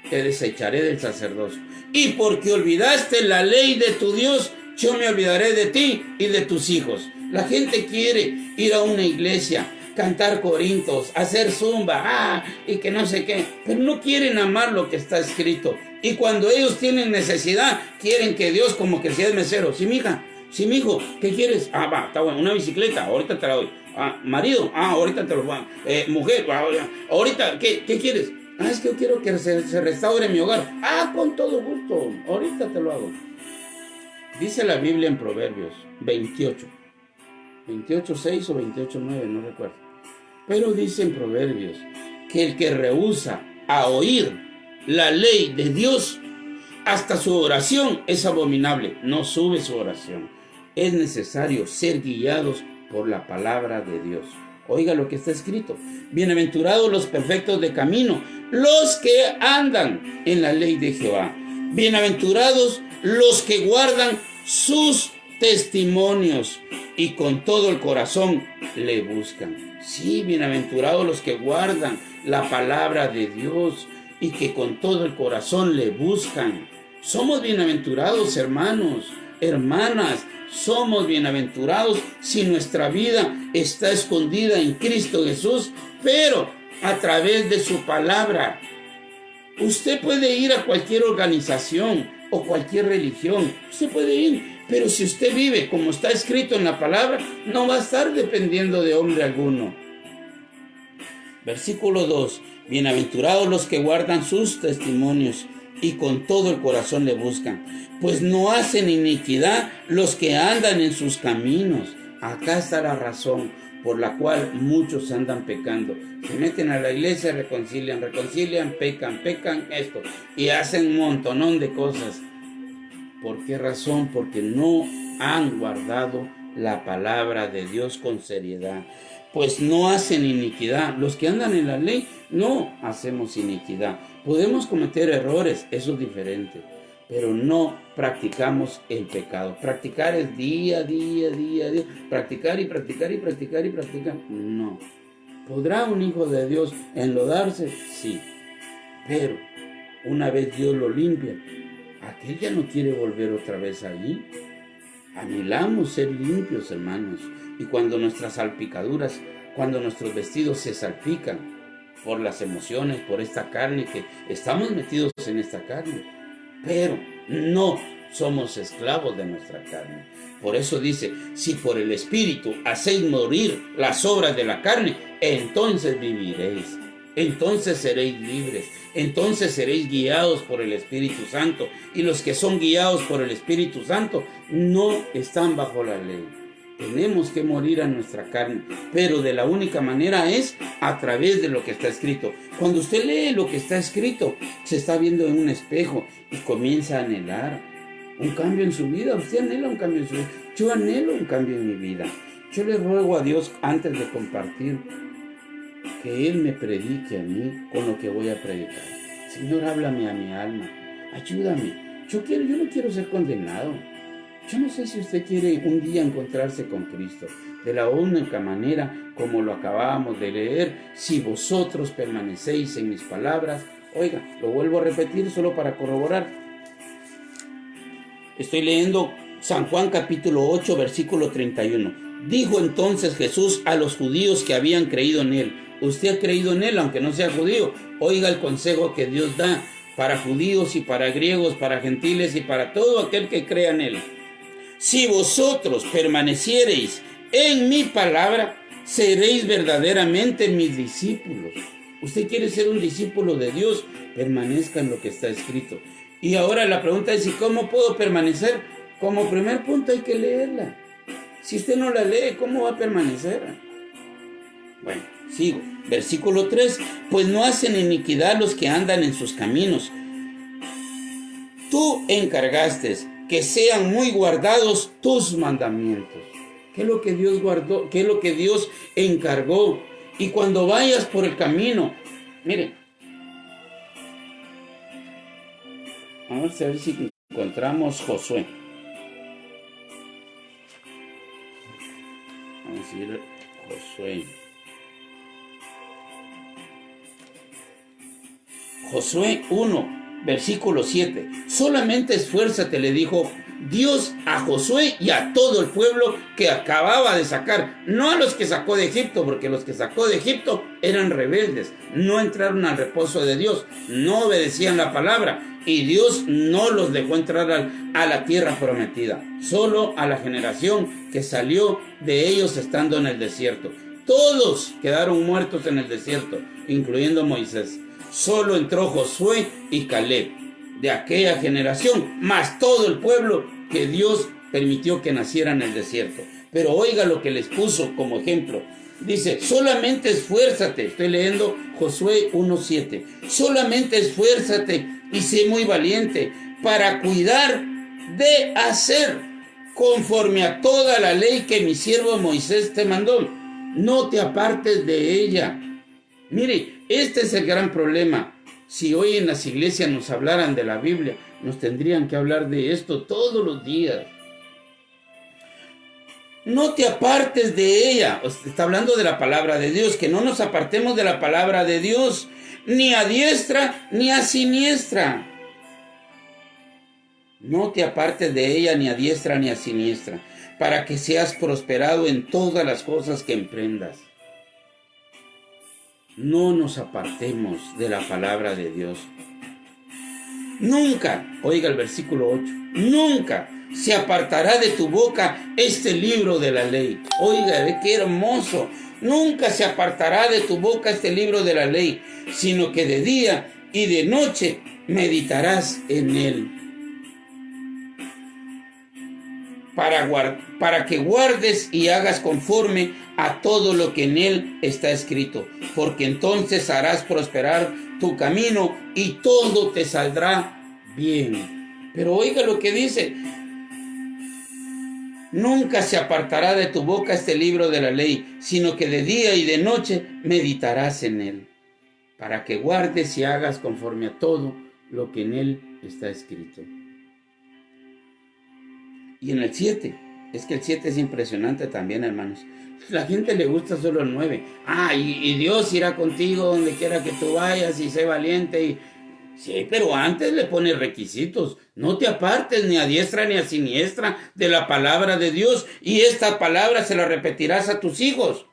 te desecharé del sacerdocio. Y porque olvidaste la ley de tu Dios, yo me olvidaré de ti y de tus hijos. La gente quiere ir a una iglesia, cantar corintos, hacer zumba, y que no sé qué, pero no quieren amar lo que está escrito. Y cuando ellos tienen necesidad, quieren que Dios, como que sea el mesero. Sí, mija, sí, mijo, ¿qué quieres? Va, está bueno, una bicicleta, ahorita te la doy. Marido, ahorita te lo voy. Mujer, ahorita, ¿qué quieres? Es que yo quiero que se restaure mi hogar. Con todo gusto, ahorita te lo hago. Dice la Biblia en Proverbios 28:6 o 28:9, no recuerdo. Pero dice en Proverbios que el que rehúsa a oír la ley de Dios, hasta su oración es abominable. No sube su oración. Es necesario ser guiados por la palabra de Dios. Oiga lo que está escrito. Bienaventurados los perfectos de camino, los que andan en la ley de Jehová. Bienaventurados los que guardan sus testimonios y con todo el corazón le buscan. Sí, bienaventurados los que guardan la palabra de Dios y que con todo el corazón le buscan. Somos bienaventurados, hermanos, hermanas. Somos bienaventurados si nuestra vida está escondida en Cristo Jesús, pero a través de su palabra. Usted puede ir a cualquier organización o cualquier religión, usted puede ir, pero si usted vive como está escrito en la palabra, no va a estar dependiendo de hombre alguno. Versículo 2. Bienaventurados los que guardan sus testimonios y con todo el corazón le buscan, pues no hacen iniquidad los que andan en sus caminos. Acá está la razón por la cual muchos andan pecando. Se meten a la iglesia, reconcilian, pecan esto y hacen un montonón de cosas. ¿Por qué razón? Porque no han guardado la palabra de Dios con seriedad. pues no hacen iniquidad. Los que andan en la ley no hacemos iniquidad. Podemos cometer errores, eso es diferente, pero no practicamos el pecado. Practicar es día, practicar y practicar y practicar y practicar. No. ¿Podrá un hijo de Dios enlodarse? Sí. Pero una vez Dios lo limpia, aquel ya no quiere volver otra vez allí. Anhelamos ser limpios, hermanos. Y cuando nuestras salpicaduras, cuando nuestros vestidos se salpican por las emociones, por esta carne, que estamos metidos en esta carne, pero no somos esclavos de nuestra carne. Por eso dice, si por el Espíritu hacéis morir las obras de la carne, entonces viviréis, entonces seréis libres, entonces seréis guiados por el Espíritu Santo. Y los que son guiados por el Espíritu Santo no están bajo la ley. Tenemos que morir a nuestra carne, pero de la única manera es a través de lo que está escrito. Cuando usted lee lo que está escrito, se está viendo en un espejo y comienza a anhelar un cambio en su vida. Usted anhela un cambio en su vida. Yo anhelo un cambio en mi vida. Yo le ruego a Dios, antes de compartir, que Él me predique a mí con lo que voy a predicar. Señor, háblame a mi alma, ayúdame. Yo no quiero ser condenado. Yo no sé si usted quiere un día encontrarse con Cristo. De la única manera, como lo acabábamos de leer, si vosotros permanecéis en mis palabras. Oiga, lo vuelvo a repetir solo para corroborar. Estoy leyendo San Juan capítulo 8, versículo 31. Dijo entonces Jesús a los judíos que habían creído en Él. Usted ha creído en Él, aunque no sea judío. Oiga el consejo que Dios da para judíos y para griegos, para gentiles y para todo aquel que crea en Él. Si vosotros permaneciereis en mi palabra, seréis verdaderamente mis discípulos. Usted quiere ser un discípulo de Dios, permanezca en lo que está escrito. Y ahora la pregunta es, ¿y cómo puedo permanecer? Como primer punto hay que leerla. Si usted no la lee, ¿cómo va a permanecer? Bueno, sigo. Versículo 3. Pues no hacen iniquidad los que andan en sus caminos. Tú encargaste que sean muy guardados tus mandamientos. ¿Qué es lo que Dios guardó? ¿Qué es lo que Dios encargó? Y cuando vayas por el camino, miren, vamos a ver si encontramos Josué. Vamos a ir Josué. Josué 1. Versículo 7. Solamente esfuérzate, le dijo Dios a Josué y a todo el pueblo que acababa de sacar. No a los que sacó de Egipto, porque los que sacó de Egipto eran rebeldes. No entraron al reposo de Dios. No obedecían la palabra. Y Dios no los dejó entrar a la tierra prometida. Solo a la generación que salió de ellos estando en el desierto. Todos quedaron muertos en el desierto, incluyendo Moisés. Solo entró Josué y Caleb de aquella generación, más todo el pueblo que Dios permitió que naciera en el desierto. Pero oiga lo que les puso como ejemplo. Dice, solamente esfuérzate. Estoy leyendo Josué 1:7. Solamente esfuérzate y sé muy valiente para cuidar de hacer conforme a toda la ley que mi siervo Moisés te mandó. No te apartes de ella. Mire, este es el gran problema. Si hoy en las iglesias nos hablaran de la Biblia, nos tendrían que hablar de esto todos los días. No te apartes de ella. Está hablando de la palabra de Dios, que no nos apartemos de la palabra de Dios, ni a diestra ni a siniestra. No te apartes de ella ni a diestra ni a siniestra, para que seas prosperado en todas las cosas que emprendas. No nos apartemos de la palabra de Dios. Nunca, oiga el versículo 8, nunca se apartará de tu boca este libro de la ley. Oiga, ve qué hermoso. Nunca se apartará de tu boca este libro de la ley, sino que de día y de noche meditarás en él. Para que guardes y hagas conforme a todo lo que en él está escrito, porque entonces harás prosperar tu camino y todo te saldrá bien. Pero oiga lo que dice, Nunca se apartará de tu boca este libro de la ley, sino que de día y de noche meditarás en él, para que guardes y hagas conforme a todo lo que en él está escrito. Y en el 7, es que el 7 es impresionante también, hermanos. La gente le gusta solo el 9. Y Dios irá contigo donde quiera que tú vayas y sé valiente. Sí, pero antes le pone requisitos. No te apartes ni a diestra ni a siniestra de la palabra de Dios. Y esta palabra se la repetirás a tus hijos.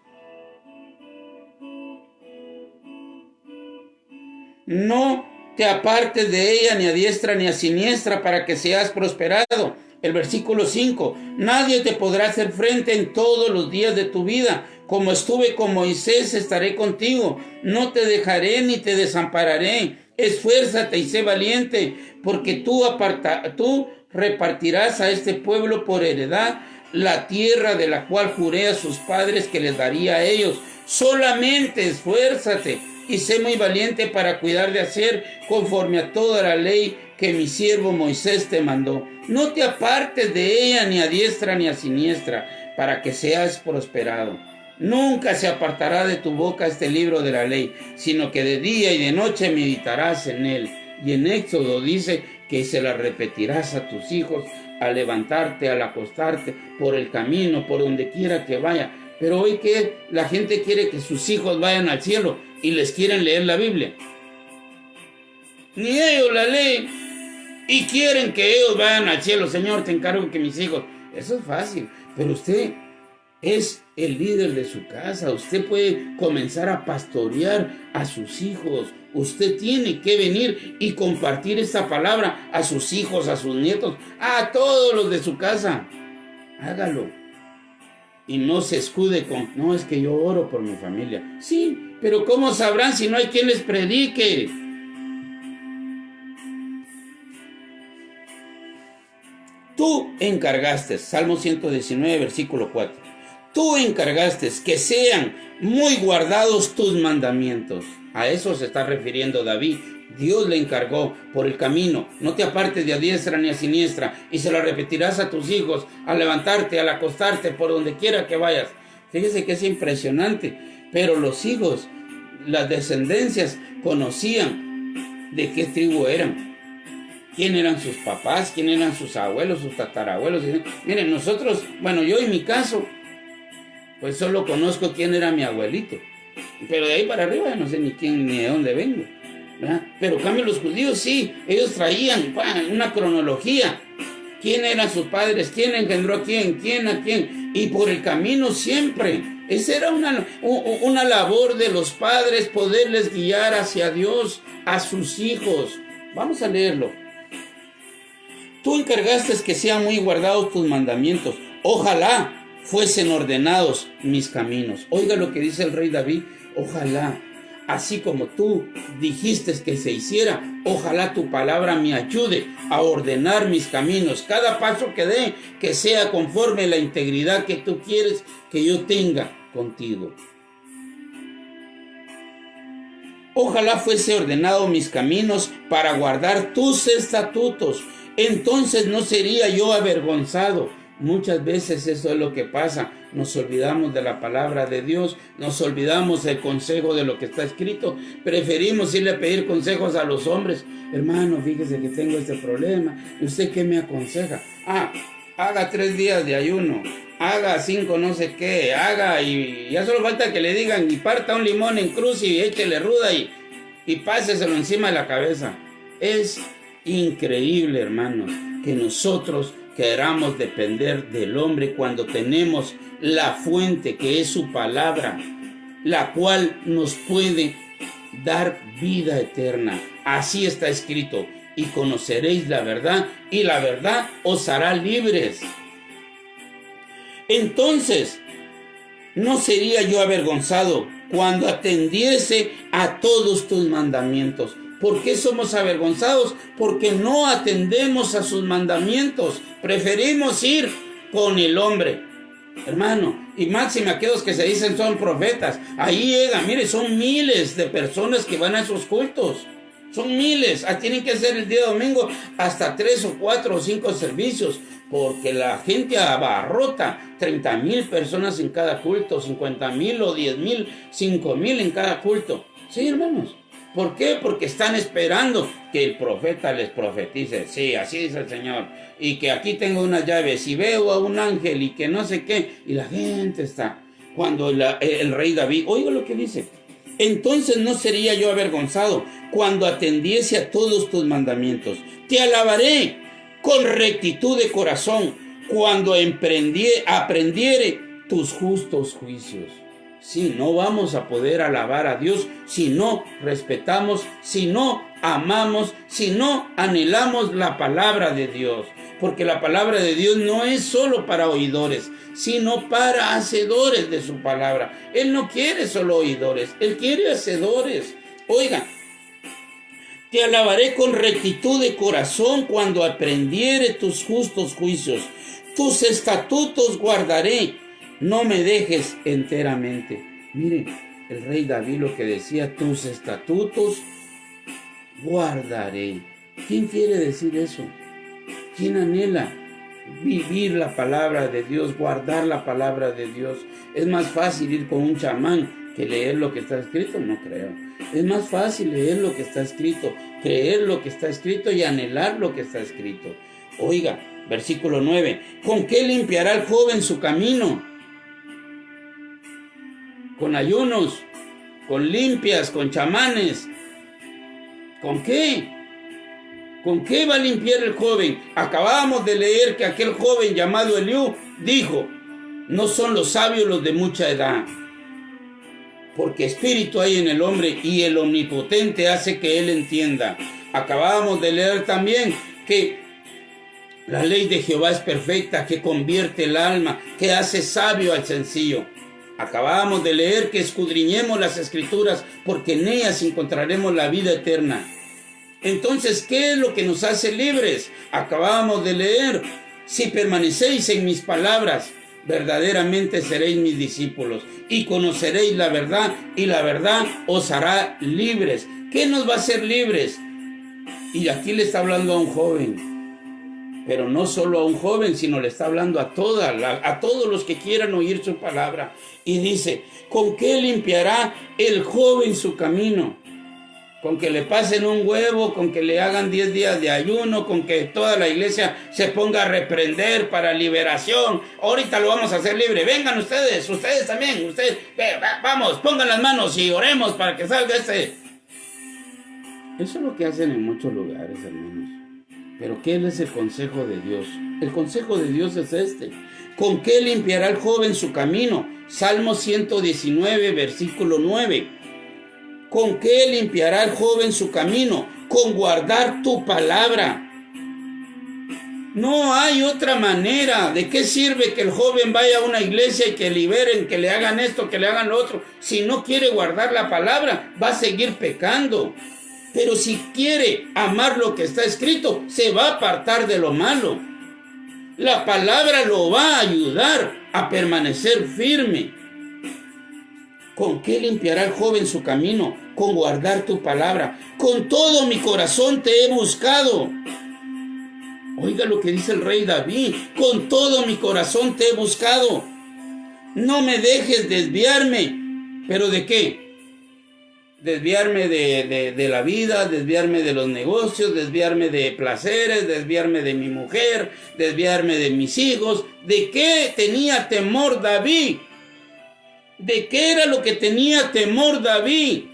No te apartes de ella ni a diestra ni a siniestra para que seas prosperado. El versículo 5, nadie te podrá hacer frente en todos los días de tu vida. Como estuve con Moisés, estaré contigo. No te dejaré ni te desampararé. Esfuérzate y sé valiente, porque tú repartirás a este pueblo por heredad la tierra de la cual juré a sus padres que les daría a ellos. Solamente esfuérzate y sé muy valiente para cuidar de hacer conforme a toda la ley que mi siervo Moisés te mandó. No te apartes de ella ni a diestra ni a siniestra, para que seas prosperado. Nunca se apartará de tu boca este libro de la ley, sino que de día y de noche meditarás en él. Y en Éxodo dice que se la repetirás a tus hijos al levantarte, al acostarte, por el camino, por donde quiera que vaya. Pero hoy que la gente quiere que sus hijos vayan al cielo y les quieren leer la Biblia. Ni ellos la leen y quieren que ellos vayan al cielo. Señor, te encargo que mis hijos. Eso es fácil, pero usted es el líder de su casa. Usted puede comenzar a pastorear a sus hijos. Usted tiene que venir y compartir esta palabra a sus hijos, a sus nietos, a todos los de su casa. Hágalo. Y no se escude con, no, es que yo oro por mi familia. Sí, pero ¿cómo sabrán si no hay quien les predique? Tú encargaste, Salmo 119, versículo 4. Tú encargaste que sean muy guardados tus mandamientos. A eso se está refiriendo David. Dios le encargó por el camino. No te apartes de a diestra ni a siniestra, y se lo repetirás a tus hijos al levantarte, al acostarte, por donde quiera que vayas. Fíjese que es impresionante. Pero los hijos, las descendencias, conocían de qué tribu eran. ¿Quién eran sus papás? ¿Quién eran sus abuelos, sus tatarabuelos? Miren, nosotros, bueno, yo en mi caso, pues solo conozco quién era mi abuelito. Pero de ahí para arriba no sé ni quién ni de dónde vengo, ¿verdad? Pero en cambio los judíos sí, ellos traían una cronología. ¿Quién eran sus padres? ¿Quién engendró a quién? ¿Quién a quién? Y por el camino siempre. Esa era una labor de los padres, poderles guiar hacia Dios, a sus hijos. Vamos a leerlo. Tú encargaste que sean muy guardados tus mandamientos. Ojalá fuesen ordenados mis caminos. Oiga lo que dice el rey David. Ojalá, así como tú dijiste que se hiciera, ojalá tu palabra me ayude a ordenar mis caminos. Cada paso que dé, que sea conforme a la integridad que tú quieres que yo tenga contigo. Ojalá fuese ordenado mis caminos para guardar tus estatutos. Entonces no sería yo avergonzado. Muchas veces eso es lo que pasa. Nos olvidamos de la palabra de Dios. Nos olvidamos del consejo de lo que está escrito. Preferimos irle a pedir consejos a los hombres. Hermano, fíjese que tengo este problema. ¿Usted qué me aconseja? Haga 3 días de ayuno. Haga 5 no sé qué. Haga y ya solo falta que le digan y parta un limón en cruz y échele ruda y páseselo encima de la cabeza. Es increíble, hermanos, que nosotros queramos depender del hombre cuando tenemos la fuente que es su palabra, la cual nos puede dar vida eterna. Así está escrito: y conoceréis la verdad, y la verdad os hará libres. Entonces, no sería yo avergonzado cuando atendiese a todos tus mandamientos. ¿Por qué somos avergonzados? Porque no atendemos a sus mandamientos. Preferimos ir con el hombre, hermano. Y máxime aquellos que se dicen son profetas. Ahí llega, mire, son miles de personas que van a esos cultos. Son miles. Tienen que hacer el día domingo hasta 3 o 4 o 5 servicios, porque la gente abarrota 30,000 personas en cada culto, 50,000 o 10,000, 5,000 en cada culto. Sí, hermanos. ¿Por qué? Porque están esperando que el profeta les profetice. Sí, así dice el Señor. Y que aquí tengo unas llaves y veo a un ángel y que no sé qué. Y la gente está. Cuando el rey David, oiga lo que dice. Entonces no sería yo avergonzado cuando atendiese a todos tus mandamientos. Te alabaré con rectitud de corazón cuando aprendiere tus justos juicios. Sí, no vamos a poder alabar a Dios si no respetamos, si no amamos, si no anhelamos la palabra de Dios. Porque la palabra de Dios no es solo para oidores, sino para hacedores de su palabra. Él no quiere solo oidores, Él quiere hacedores. Oigan, te alabaré con rectitud de corazón cuando aprendiere tus justos juicios. Tus estatutos guardaré. No me dejes enteramente. Mire, el rey David lo que decía, tus estatutos guardaré. ¿Quién quiere decir eso? ¿Quién anhela vivir la palabra de Dios, guardar la palabra de Dios? ¿Es más fácil ir con un chamán que leer lo que está escrito? No creo. Es más fácil leer lo que está escrito, creer lo que está escrito y anhelar lo que está escrito. Oiga, versículo 9. ¿Con qué limpiará el joven su camino? Con ayunos, con limpias, con chamanes. ¿Con qué? ¿Con qué va a limpiar el joven? Acabamos de leer que aquel joven llamado Eliú dijo, no son los sabios los de mucha edad, porque espíritu hay en el hombre y el omnipotente hace que él entienda. Acabamos de leer también que la ley de Jehová es perfecta, que convierte el alma, que hace sabio al sencillo. Acabamos de leer que escudriñemos las escrituras porque en ellas encontraremos la vida eterna. Entonces, ¿qué es lo que nos hace libres? Acabamos de leer, si permanecéis en mis palabras, verdaderamente seréis mis discípulos y conoceréis la verdad y la verdad os hará libres. ¿Qué nos va a hacer libres? Y aquí le está hablando a un joven. Pero no solo a un joven, sino le está hablando a todos los que quieran oír su palabra. Y dice, ¿con qué limpiará el joven su camino? Con que le pasen un huevo, con que le hagan 10 días de ayuno, con que toda la iglesia se ponga a reprender para liberación. Ahorita lo vamos a hacer libre. Vengan ustedes también, vamos, pongan las manos y oremos para que salga Eso es lo que hacen en muchos lugares, hermanos. Pero ¿qué es el consejo de Dios? El consejo de Dios es este. ¿Con qué limpiará el joven su camino? Salmo 119, versículo 9. ¿Con qué limpiará el joven su camino? Con guardar tu palabra. No hay otra manera. ¿De qué sirve que el joven vaya a una iglesia y que liberen, que le hagan esto, que le hagan lo otro? Si no quiere guardar la palabra, va a seguir pecando. Pero si quiere amar lo que está escrito, se va a apartar de lo malo. La palabra lo va a ayudar a permanecer firme. ¿Con qué limpiará el joven su camino? Con guardar tu palabra. Con todo mi corazón te he buscado. Oiga lo que dice el rey David. Con todo mi corazón te he buscado. No me dejes desviarme. ¿Pero de qué? Desviarme de la vida, desviarme de los negocios, desviarme de placeres, desviarme de mi mujer, desviarme de mis hijos. ¿De qué tenía temor David? ¿De qué era lo que tenía temor David?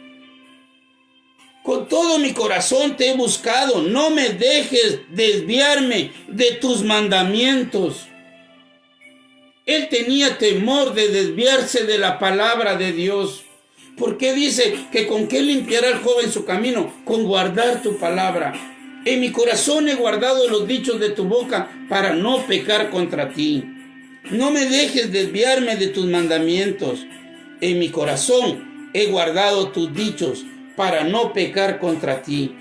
Con todo mi corazón te he buscado, no me dejes desviarme de tus mandamientos. Él tenía temor de desviarse de la palabra de Dios. ¿Por qué dice que con qué limpiará el joven su camino? Con guardar tu palabra. En mi corazón he guardado los dichos de tu boca para no pecar contra ti. No me dejes desviarme de tus mandamientos. En mi corazón he guardado tus dichos para no pecar contra ti.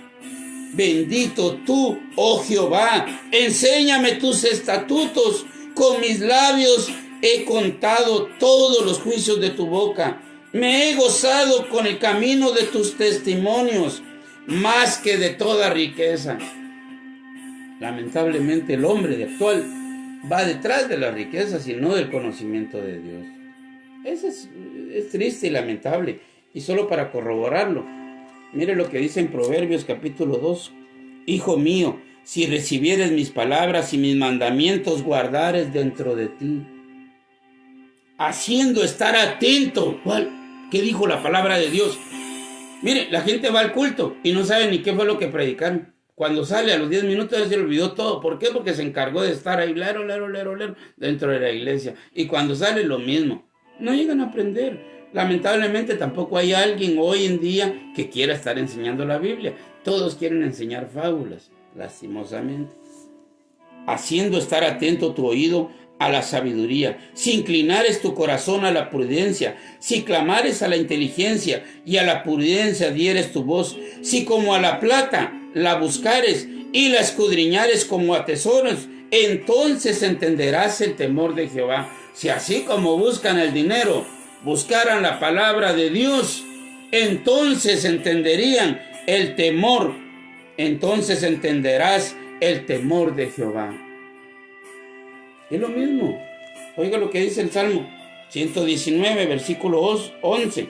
Bendito tú, oh Jehová, enséñame tus estatutos. Con mis labios he contado todos los juicios de tu boca. Me he gozado con el camino de tus testimonios. más que de toda riqueza. Lamentablemente el hombre de actual va detrás de las riquezas y no del conocimiento de Dios. Eso es triste y lamentable. Y solo para corroborarlo, mire lo que dice en Proverbios capítulo 2. Hijo mío, si recibieres mis palabras y mis mandamientos guardares dentro de ti, haciendo estar atento. ¿Qué dijo la palabra de Dios? Mire, la gente va al culto y no sabe ni qué fue lo que predicaron. Cuando sale a los 10 minutos ya se le olvidó todo. ¿Por qué? Porque se encargó de estar ahí lero dentro de la iglesia. Y cuando sale lo mismo. No llegan a aprender. Lamentablemente tampoco hay alguien hoy en día que quiera estar enseñando la Biblia. Todos quieren enseñar fábulas, lastimosamente. Haciendo estar atento tu oído a la sabiduría, si inclinares tu corazón a la prudencia, si clamares a la inteligencia y a la prudencia dieres tu voz, si como a la plata la buscares y la escudriñares como a tesoros, entonces entenderás el temor de Jehová. Si así como buscan el dinero, buscaran la palabra de Dios, entonces entenderían el temor, entonces entenderás el temor de Jehová. Es lo mismo. Oiga lo que dice el Salmo 119, versículo 11.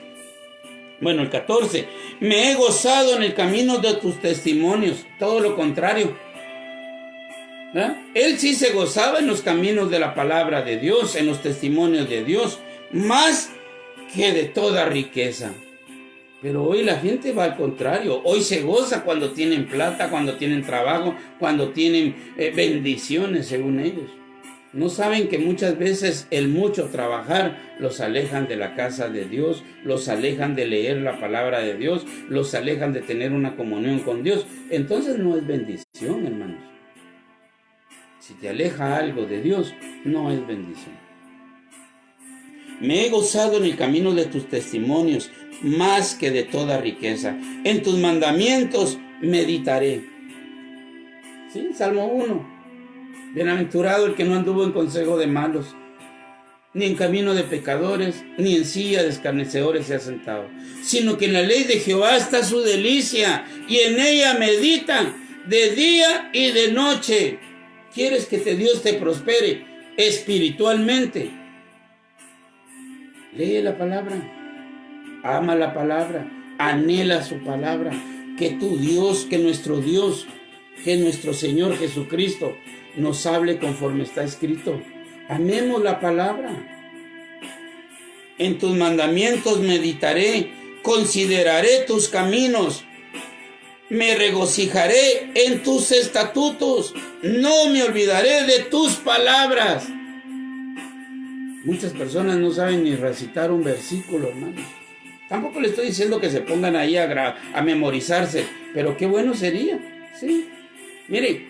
Bueno, el 14. Me he gozado en el camino de tus testimonios. Todo lo contrario. ¿verdad? Él sí se gozaba en los caminos de la palabra de Dios, en los testimonios de Dios, más que de toda riqueza. Pero hoy la gente va al contrario. Hoy se goza cuando tienen plata, cuando tienen trabajo, cuando tienen bendiciones según ellos. No saben que muchas veces el mucho trabajar los alejan de la casa de Dios, los alejan de leer la palabra de Dios, los alejan de tener una comunión con Dios. Entonces no es bendición, hermanos. Si te aleja algo de Dios, no es bendición. Me he gozado en el camino de tus testimonios, más que de toda riqueza. En tus mandamientos meditaré. ¿Sí? Salmo 1. Bienaventurado el que no anduvo en consejo de malos, ni en camino de pecadores, ni en silla de escarnecedores se ha sentado, sino que en la ley de Jehová está su delicia, y en ella medita de día y de noche. ¿Quieres que Dios te prospere espiritualmente? Lee la palabra, ama la palabra, anhela su palabra, que tu Dios, que nuestro Dios, que nuestro Señor Jesucristo nos hable conforme está escrito. Amemos la palabra. En tus mandamientos meditaré, consideraré tus caminos, me regocijaré en tus estatutos, no me olvidaré de tus palabras. Muchas personas no saben ni recitar un versículo, hermanos. Tampoco le estoy diciendo que se pongan ahí a memorizarse, pero qué bueno sería, ¿sí? Mire,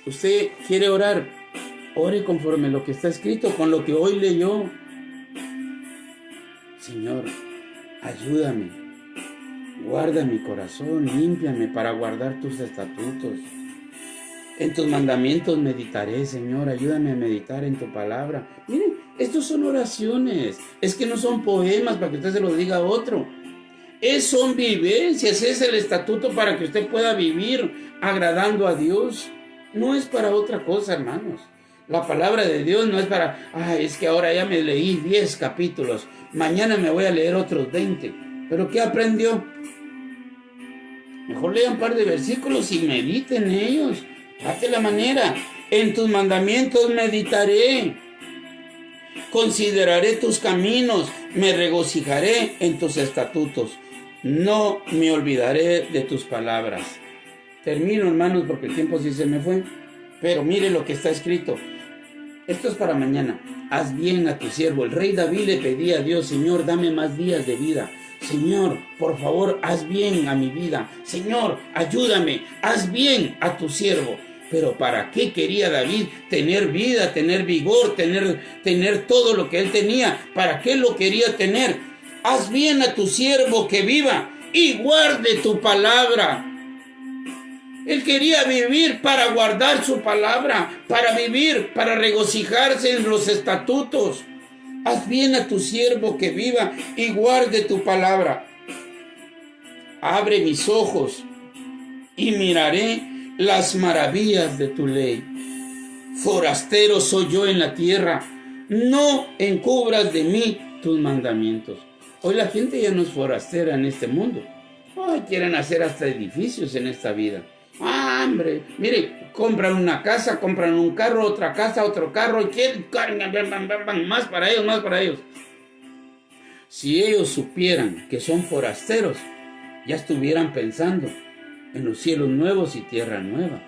usted quiere orar, ore conforme lo que está escrito, con lo que hoy leyó. Señor, ayúdame, guarda mi corazón, límpiame para guardar tus estatutos. En tus mandamientos meditaré, Señor, ayúdame a meditar en tu palabra. Miren, estos son oraciones, es que no son poemas para que usted se lo diga a otro. Son vivencias, es el estatuto para que usted pueda vivir agradando a Dios. No es para otra cosa, hermanos. La palabra de Dios no es para, es que ahora ya me leí 10 capítulos, mañana me voy a leer otros 20. ¿Pero qué aprendió? Mejor lea un par de versículos y medite en ellos. Hazte la manera. En tus mandamientos meditaré, consideraré tus caminos, me regocijaré en tus estatutos, no me olvidaré de tus palabras. Termino, hermanos, porque el tiempo sí se me fue, pero mire lo que está escrito. Esto es para mañana. Haz bien a tu siervo. El rey David le pedía a Dios: Señor, dame más días de vida. Señor, por favor, haz bien a mi vida. Señor, ayúdame, haz bien a tu siervo. Pero ¿para qué quería David tener vida, tener vigor, tener todo lo que él tenía? ¿Para qué lo quería tener? Haz bien a tu siervo que viva y guarde tu palabra. Él quería vivir para guardar su palabra, para vivir, para regocijarse en los estatutos. Haz bien a tu siervo que viva y guarde tu palabra. abre mis ojos y miraré las maravillas de tu ley. Forastero soy yo en la tierra, no encubras de mí tus mandamientos. Hoy la gente ya no es forastera en este mundo. Hoy quieren hacer hasta edificios en esta vida. Ah, hombre, mire, compran una casa, compran un carro, otra casa, otro carro, y quieren más para ellos, más para ellos. Si ellos supieran que son forasteros, ya estuvieran pensando en los cielos nuevos y tierra nueva.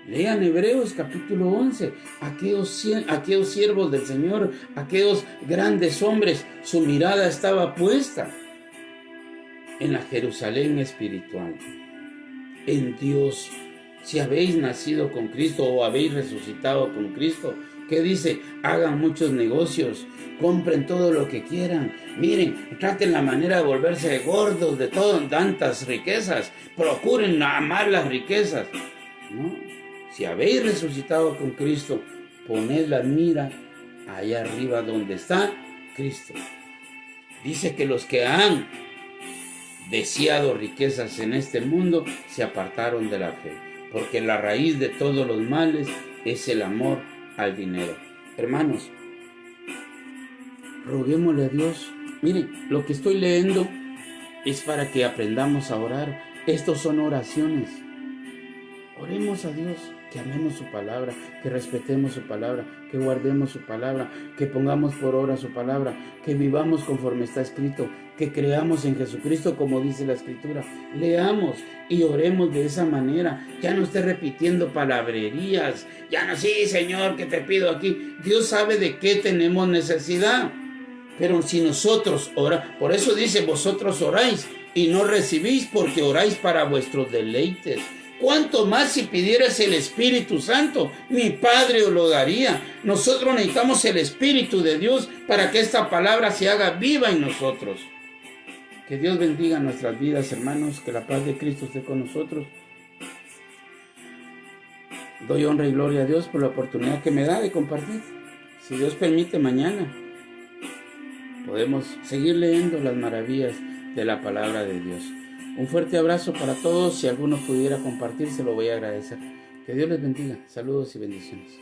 Lean Hebreos capítulo 11, aquellos siervos del Señor, aquellos grandes hombres, su mirada estaba puesta en la Jerusalén espiritual, en Dios. Si habéis nacido con Cristo o habéis resucitado con Cristo, ¿qué dice? Hagan muchos negocios, compren todo lo que quieran, miren, traten la manera de volverse gordos de tantas riquezas, procuren amar las riquezas, ¿no? Si habéis resucitado con Cristo, poned la mira allá arriba donde está Cristo. Dice que los que han deseado riquezas en este mundo se apartaron de la fe, porque la raíz de todos los males es el amor al dinero. Hermanos, roguémosle a Dios. Miren, lo que estoy leyendo es para que aprendamos a orar. Estos son oraciones. Oremos a Dios, que amemos su palabra, que respetemos su palabra, que guardemos su palabra, que pongamos por obra su palabra, que vivamos conforme está escrito, que creamos en Jesucristo como dice la Escritura. Leamos y oremos de esa manera. Ya no esté repitiendo palabrerías. Ya no, sí, Señor, que te pido aquí. Dios sabe de qué tenemos necesidad. Pero si nosotros oramos, por eso dice, vosotros oráis y no recibís porque oráis para vuestros deleites. ¿Cuánto más si pidieras el Espíritu Santo? Mi Padre os lo daría. Nosotros necesitamos el Espíritu de Dios para que esta palabra se haga viva en nosotros. Que Dios bendiga nuestras vidas, hermanos. Que la paz de Cristo esté con nosotros. Doy honra y gloria a Dios por la oportunidad que me da de compartir. Si Dios permite, mañana podemos seguir leyendo las maravillas de la palabra de Dios. Un fuerte abrazo para todos. Si alguno pudiera compartir, se lo voy a agradecer. Que Dios les bendiga. Saludos y bendiciones.